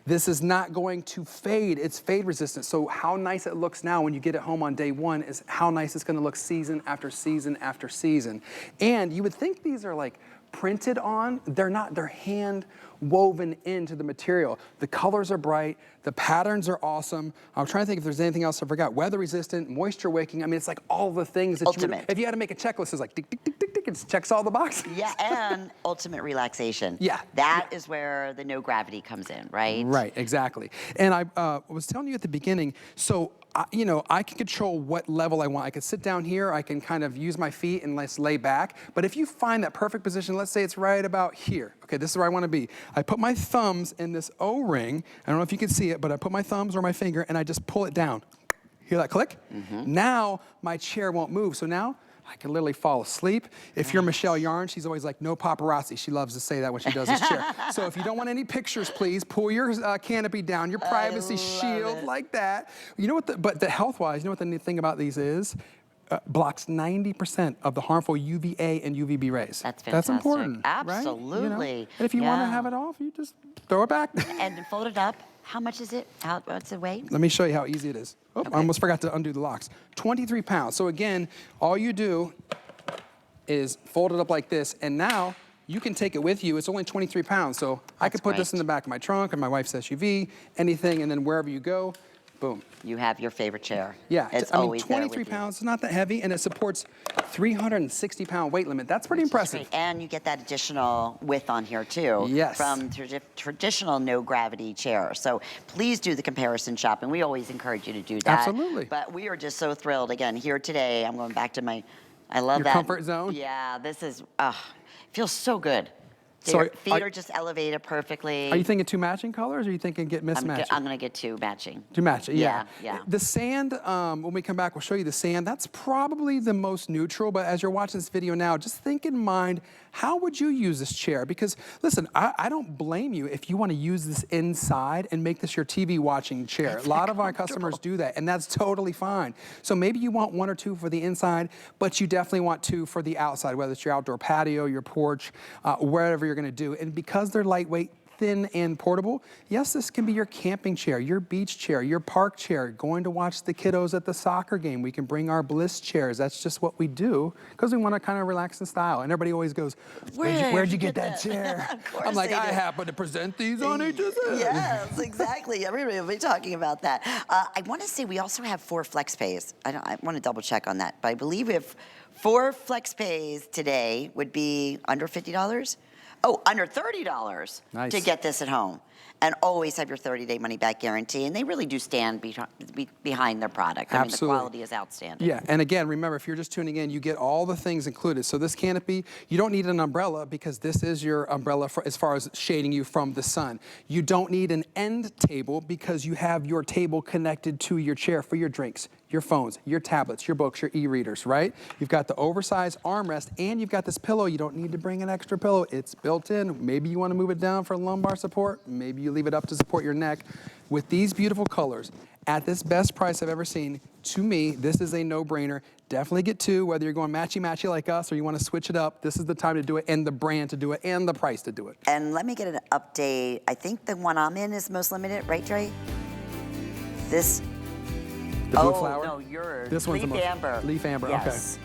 Speaker 7: This is not going to fade, it's fade resistant. So how nice it looks now when you get it home on day one is how nice it's gonna look season after season after season. And you would think these are like printed on, they're not, they're hand woven into the material. The colors are bright, the patterns are awesome. I'm trying to think if there's anything else I forgot. Weather resistant, moisture wicking. I mean, it's like all the things that you would, if you had to make a checklist, it's like tick, tick, tick, tick, tick, it checks all the boxes.
Speaker 2: Yeah, and ultimate relaxation.
Speaker 7: Yeah.
Speaker 2: That is where the no gravity comes in, right?
Speaker 7: Right, exactly. And I was telling you at the beginning, so I can control what level I want. I can sit down here, I can kind of use my feet and let's lay back. But if you find that perfect position, let's say it's right about here. Okay, this is where I want to be. I put my thumbs in this O-ring. I don't know if you can see it, but I put my thumbs or my finger and I just pull it down. Hear that click? Now my chair won't move. So now I can literally fall asleep. If you're Michelle Yarn, she's always like, no paparazzi. She loves to say that when she does this chair. So if you don't want any pictures, please pull your canopy down, your privacy shield like that. You know what, but the health-wise, you know what the neat thing about these is? Blocks 90% of the harmful UVA and UVB rays.
Speaker 2: That's fantastic.
Speaker 7: That's important.
Speaker 2: Absolutely.
Speaker 7: Right? And if you want to have it off, you just throw it back.
Speaker 2: And fold it up. How much is it? What's the weight?
Speaker 7: Let me show you how easy it is. Oh, I almost forgot to undo the locks. 23 pounds. So again, all you do is fold it up like this, and now you can take it with you. It's only 23 pounds, so I could put this in the back of my trunk or my wife's SUV, anything, and then wherever you go, boom.
Speaker 2: You have your favorite chair.
Speaker 7: Yeah,
Speaker 2: it's
Speaker 7: I mean,
Speaker 2: always there
Speaker 7: 23
Speaker 2: with you.
Speaker 7: pounds, it's not that heavy, and it supports 360-pound weight limit. That's pretty impressive.
Speaker 2: And you get that additional width on here too.
Speaker 7: Yes.
Speaker 2: From traditional no gravity chair. So please do the comparison shopping. We always encourage you to do that.
Speaker 7: Absolutely.
Speaker 2: But we are just so thrilled. Again, here today, I'm going back to my, I love
Speaker 7: Your
Speaker 2: that.
Speaker 7: comfort zone?
Speaker 2: Yeah, this is, feels so good.
Speaker 7: So
Speaker 2: Your feet are just elevated perfectly.
Speaker 7: Are you thinking 2 matching colors, or are you thinking get mismatched?
Speaker 2: I'm going to get 2 matching.
Speaker 7: 2 matching, yeah.
Speaker 2: Yeah.
Speaker 7: The sand, when we come back, we'll show you the sand. That's probably the most neutral, but as you're watching this video now, just think in mind, how would you use this chair? Because listen, I don't blame you if you want to use this inside and make this your TV watching chair. A lot of our customers do that, and that's totally fine. So maybe you want 1 or 2 for the inside, but you definitely want 2 for the outside, whether it's your outdoor patio, your porch, wherever you're going to do. And because they're lightweight, thin, and portable, yes, this can be your camping chair, your beach chair, your park chair, going to watch the kiddos at the soccer game. We can bring our Bliss chairs. That's just what we do because we want to kind of relax in style. And everybody always goes, where'd you get that chair? I'm like, I happen to present these on HSN.
Speaker 2: Yes, exactly. Everybody will be talking about that. I want to say we also have 4 flex pays. I want to double check on that, but I believe if 4 flex pays today would be under $50. Oh, under $30 to get this at home. And always have your 30-day money-back guarantee. And they really do stand behind their product. I mean, the quality is outstanding.
Speaker 7: Yeah, and again, remember, if you're just tuning in, you get all the things included. So this canopy, you don't need an umbrella because this is your umbrella for, as far as shading you from the sun. You don't need an end table because you have your table connected to your chair for your drinks, your phones, your tablets, your books, your e-readers, right? You've got the oversized armrest, and you've got this pillow. You don't need to bring an extra pillow. It's built in. Maybe you want to move it down for lumbar support. Maybe you leave it up to support your neck. With these beautiful colors, at this best price I've ever seen, to me, this is a no-brainer. Definitely get 2, whether you're going matchy-matchy like us or you want to switch it up. This is the time to do it, and the brand to do it, and the price to do it.
Speaker 2: And let me get an update. I think the one I'm in is most limited, right, Dre? This.
Speaker 7: The blue flower?
Speaker 2: No, yours.
Speaker 7: This one's
Speaker 2: Leaf
Speaker 7: the most.
Speaker 2: amber.
Speaker 7: Leaf amber,
Speaker 2: yes.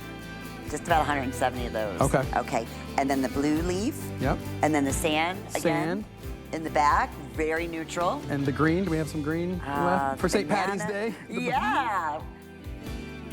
Speaker 2: Just about 170 of those.
Speaker 7: Okay.
Speaker 2: Okay. And then the blue leaf.
Speaker 7: Yep.
Speaker 2: And then the sand again.
Speaker 7: Sand.
Speaker 2: In the back, very neutral.
Speaker 7: And the green, do we have some green left for St. Patty's Day?
Speaker 2: Yeah.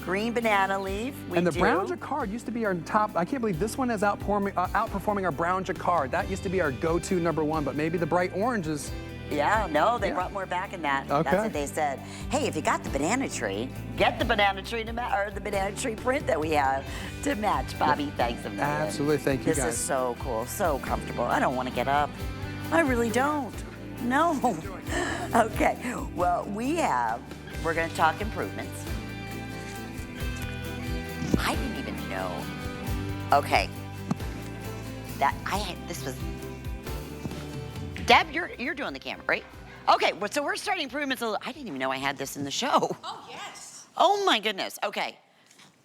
Speaker 2: Green banana leaf.
Speaker 7: And the brown jacquard used to be our top. I can't believe this one is outperforming our brown jacquard. That used to be our go-to #1, but maybe the bright orange is.
Speaker 2: Yeah, no, they brought more back in that.
Speaker 7: Okay.
Speaker 2: That's what they said. Hey, if you got the banana tree, get the banana tree or the banana tree print that we have to match. Bobby, thanks a million.
Speaker 7: Absolutely, thank you guys.
Speaker 2: This is so cool, so comfortable. I don't want to get up. I really don't. No. Okay, well, we're going to talk improvements. I didn't even know. Okay. This was. Deb, you're doing the camera, right? Okay, well, so we're starting improvements. I didn't even know I had this in the show.
Speaker 5: Oh, yes.
Speaker 2: Oh my goodness. Okay.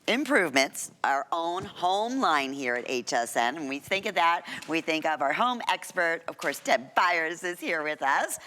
Speaker 2: Improvements, our own home line here at HSN. And we think of that, we think of our home expert. Of course, Deb Byers is here with us.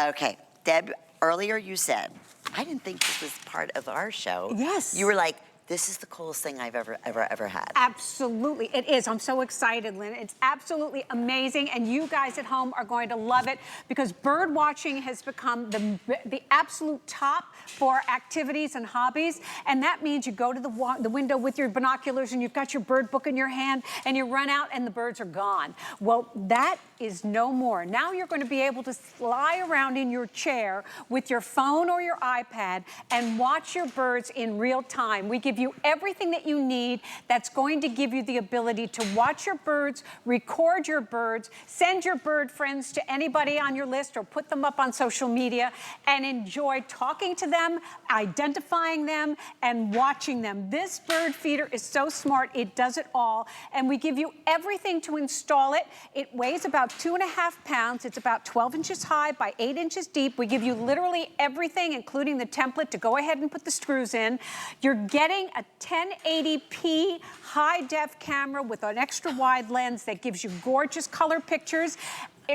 Speaker 2: Okay, Deb, earlier you said, I didn't think this was part of our show.
Speaker 1: Yes.
Speaker 2: You were like, this is the coolest thing I've ever had.
Speaker 1: Absolutely, it is. I'm so excited, Lynn. It's absolutely amazing, and you guys at home are going to love it because bird watching has become the absolute top for activities and hobbies, and that means you go to the window with your binoculars and you've got your bird book in your hand and you run out and the birds are gone. Well, that is no more. Now you're going to be able to fly around in your chair with your phone or your iPad and watch your birds in real time. We give you everything that you need that's going to give you the ability to watch your birds, record your birds, send your bird friends to anybody on your list or put them up on social media and enjoy talking to them, identifying them, and watching them. This bird feeder is so smart, it does it all, and we give you everything to install it. It weighs about 2.5 pounds. It's about 12 inches high by 8 inches deep. We give you literally everything, including the template to go ahead and put the screws in. You're getting a 1080p high-def camera with an extra wide lens that gives you gorgeous color pictures.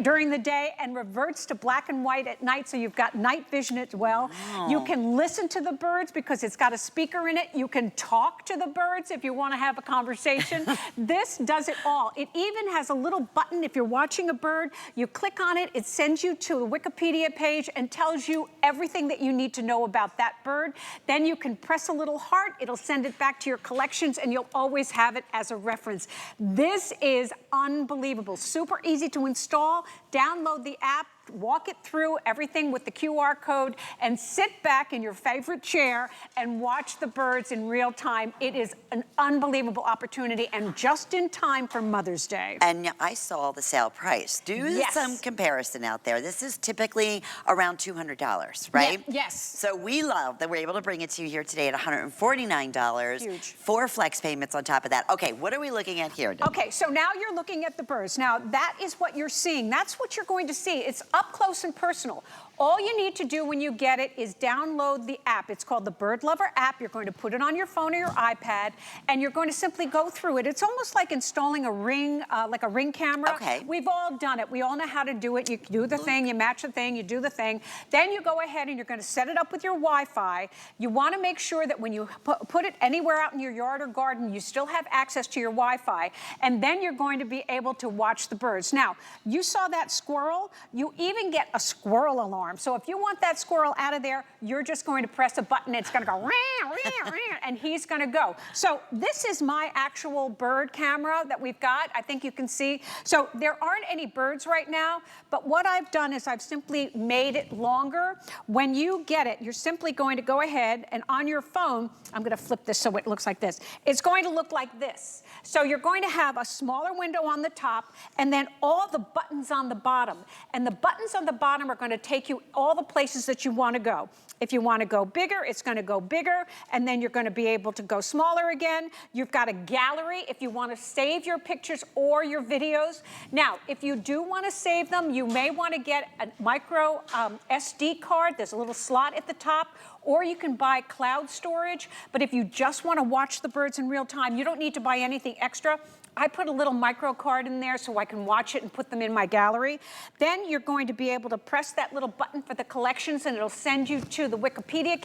Speaker 8: during the day and reverts to black and white at night, so you've got night vision as well.
Speaker 2: Wow.
Speaker 8: You can listen to the birds because it's got a speaker in it. You can talk to the birds if you want to have a conversation. This does it all. It even has a little button. If you're watching a bird, you click on it, it sends you to a Wikipedia page and tells you everything that you need to know about that bird. Then you can press a little heart, it'll send it back to your collections, and you'll always have it as a reference. This is unbelievable. Super easy to install. Download the app, walk it through everything with the QR code, and sit back in your favorite chair and watch the birds in real time. It is an unbelievable opportunity, and just in time for Mother's Day.
Speaker 2: And I saw the sale price. Do some comparison out there. This is typically around $200, right?
Speaker 8: Yeah, yes.
Speaker 2: So we love that we're able to bring it to you here today at $149.
Speaker 8: Huge.
Speaker 2: 4 flex payments on top of that. Okay, what are we looking at here?
Speaker 8: Okay, so now you're looking at the birds. Now, that is what you're seeing. That's what you're going to see. It's up close and personal. All you need to do when you get it is download the app. It's called the Bird Lover app. You're going to put it on your phone or your iPad, and you're going to simply go through it. It's almost like installing a Ring, like a Ring camera.
Speaker 2: Okay.
Speaker 8: We've all done it. We all know how to do it. You do the thing, you match the thing, you do the thing. Then you go ahead and you're going to set it up with your Wi-Fi. You want to make sure that when you put it anywhere out in your yard or garden, you still have access to your Wi-Fi, and then you're going to be able to watch the birds. Now, you saw that squirrel. You even get a squirrel alarm. So if you want that squirrel out of there, you're just going to press a button. It's going to go, ring, ring, ring, and he's going to go. So this is my actual bird camera that we've got. I think you can see. So there aren't any birds right now, but what I've done is I've simply made it longer. When you get it, you're simply going to go ahead and on your phone, I'm going to flip this so it looks like this. It's going to look like this. So you're going to have a smaller window on the top and then all the buttons on the bottom. And the buttons on the bottom are going to take you all the places that you want to go. If you want to go bigger, it's going to go bigger, and then you're going to be able to go smaller again. You've got a gallery if you want to save your pictures or your videos. Now, if you do want to save them, you may want to get a micro SD card. There's a little slot at the top, or you can buy cloud storage. But if you just want to watch the birds in real time, you don't need to buy anything extra. I put a little micro card in there so I can watch it and put them in my gallery. Then you're going to be able to press that little button for the collections, and it'll send you to the Wikipedia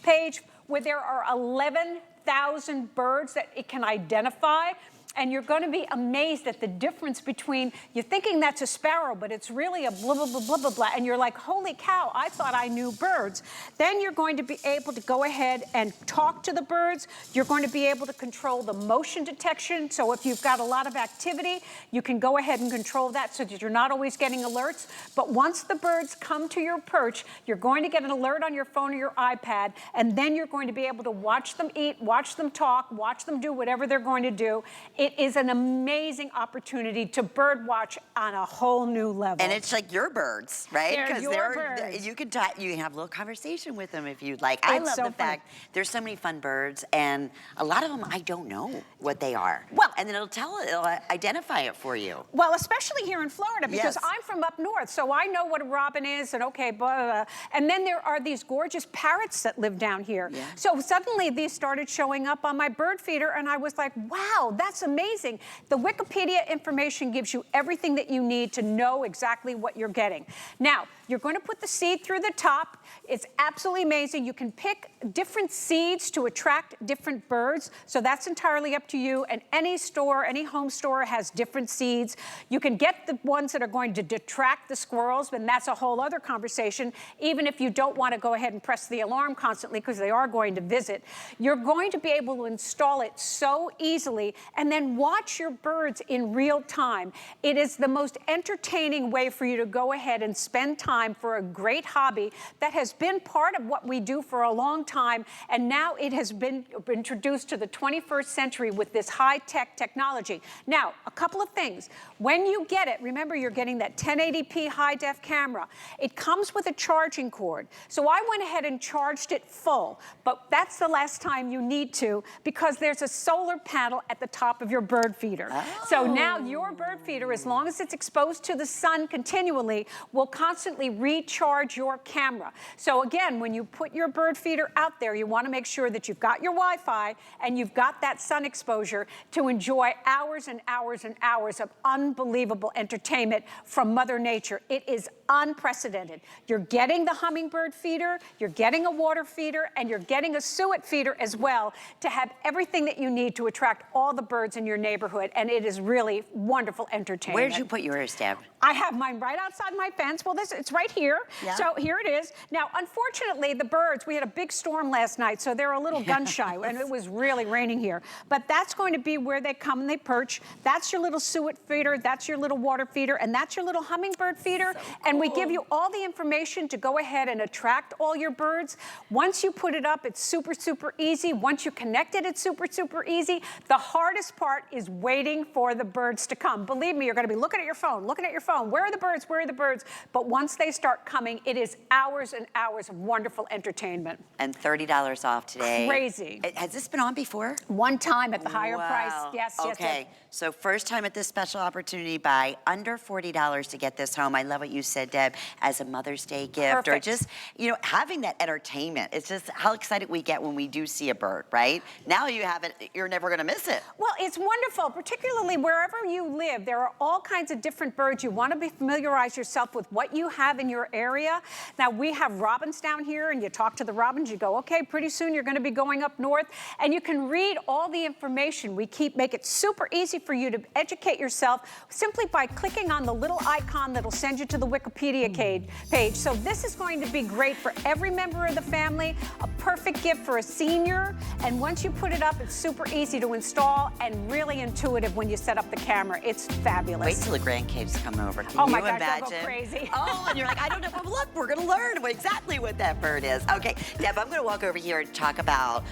Speaker 8: page where there are 11,000 birds that it can identify. And you're going to be amazed at the difference between, you're thinking that's a sparrow, but it's really a blah, blah, blah, blah, blah, blah. And you're like, holy cow, I thought I knew birds. Then you're going to be able to go ahead and talk to the birds. You're going to be able to control the motion detection. So if you've got a lot of activity, you can go ahead and control that so that you're not always getting alerts. But once the birds come to your perch, you're going to get an alert on your phone or your iPad, and then you're going to be able to watch them eat, watch them talk, watch them do whatever they're going to do. It is an amazing opportunity to bird watch on a whole new level.
Speaker 2: And it's like your birds, right?
Speaker 8: They're your birds.
Speaker 2: You can talk, you can have a little conversation with them if you'd like. I love the fact there's so many fun birds, and a lot of them I don't know what they are.
Speaker 8: Well,
Speaker 2: and then it'll identify it for you.
Speaker 8: Well, especially here in Florida, because
Speaker 2: Yes.
Speaker 8: I'm from up north, so I know what a robin is, and okay, blah, blah, blah. And then there are these gorgeous parrots that live down here.
Speaker 2: Yeah.
Speaker 8: So suddenly these started showing up on my bird feeder, and I was like, wow, that's amazing. The Wikipedia information gives you everything that you need to know exactly what you're getting. Now, you're going to put the seed through the top. It's absolutely amazing. You can pick different seeds to attract different birds, so that's entirely up to you. And any store, any home store has different seeds. You can get the ones that are going to detract the squirrels, and that's a whole other conversation, even if you don't want to go ahead and press the alarm constantly because they are going to visit. You're going to be able to install it so easily and then watch your birds in real time. It is the most entertaining way for you to go ahead and spend time for a great hobby that has been part of what we do for a long time, and now it has been introduced to the 21st century with this high-tech technology. Now, a couple of things. When you get it, remember you're getting that 1080p high-def camera. It comes with a charging cord. So I went ahead and charged it full, but that's the last time you need to because there's a solar panel at the top of your bird feeder. So now your bird feeder, as long as it's exposed to the sun continually, will constantly recharge your camera. So again, when you put your bird feeder out there, you want to make sure that you've got your Wi-Fi and you've got that sun exposure to enjoy hours and hours and hours of unbelievable entertainment from Mother Nature. It is unprecedented. You're getting the hummingbird feeder, you're getting a water feeder, and you're getting a suet feeder as well to have everything that you need to attract all the birds in your neighborhood, and it is really wonderful entertainment.
Speaker 2: Where'd you put yours, Deb?
Speaker 8: I have mine right outside my fence. Well, it's right here.
Speaker 2: Yeah.
Speaker 8: So here it is. Now, unfortunately, the birds, we had a big storm last night, so they're a little gun shy, and it was really raining here. But that's going to be where they come and they perch. That's your little suet feeder, that's your little water feeder, and that's your little hummingbird feeder. So cool. And we give you all the information to go ahead and attract all your birds. Once you put it up, it's super, super easy. Once you connect it, it's super, super easy. The hardest part is waiting for the birds to come. Believe me, you're gonna be looking at your phone. Where are the birds? Where are the birds? But once they start coming, it is hours and hours of wonderful entertainment.
Speaker 2: And $30 off today.
Speaker 8: Crazy.
Speaker 2: Has this been on before?
Speaker 8: One time at the higher price.
Speaker 2: Wow.
Speaker 8: Yes,
Speaker 2: okay.
Speaker 8: yes.
Speaker 2: So first time at this special opportunity, buy under $40 to get this home. I love what you said, Deb, as a Mother's Day gift.
Speaker 8: Perfect.
Speaker 2: Or just, you know, having that entertainment. It's just how excited we get when we do see a bird, right? Now you have it, you're never gonna miss it.
Speaker 8: Well, it's wonderful, particularly wherever you live. There are all kinds of different birds. You want to familiarize yourself with what you have in your area. Now, we have robins down here, and you talk to the robins, you go, okay, pretty soon you're gonna be going up north, and you can read all the information. We make it super easy for you to educate yourself simply by clicking on the little icon that'll send you to the Wikipedia page. So this is going to be great for every member of the family, a perfect gift for a senior, and once you put it up, it's super easy to install and really intuitive when you set up the camera. It's fabulous.
Speaker 2: Wait till the grandkids come over. Can
Speaker 8: oh
Speaker 2: you
Speaker 8: my
Speaker 2: imagine?
Speaker 8: gosh, they'll go crazy.
Speaker 2: Oh, and you're like, I don't know, but look, we're gonna learn exactly what that bird is. Okay, Deb, I'm gonna walk over here and talk about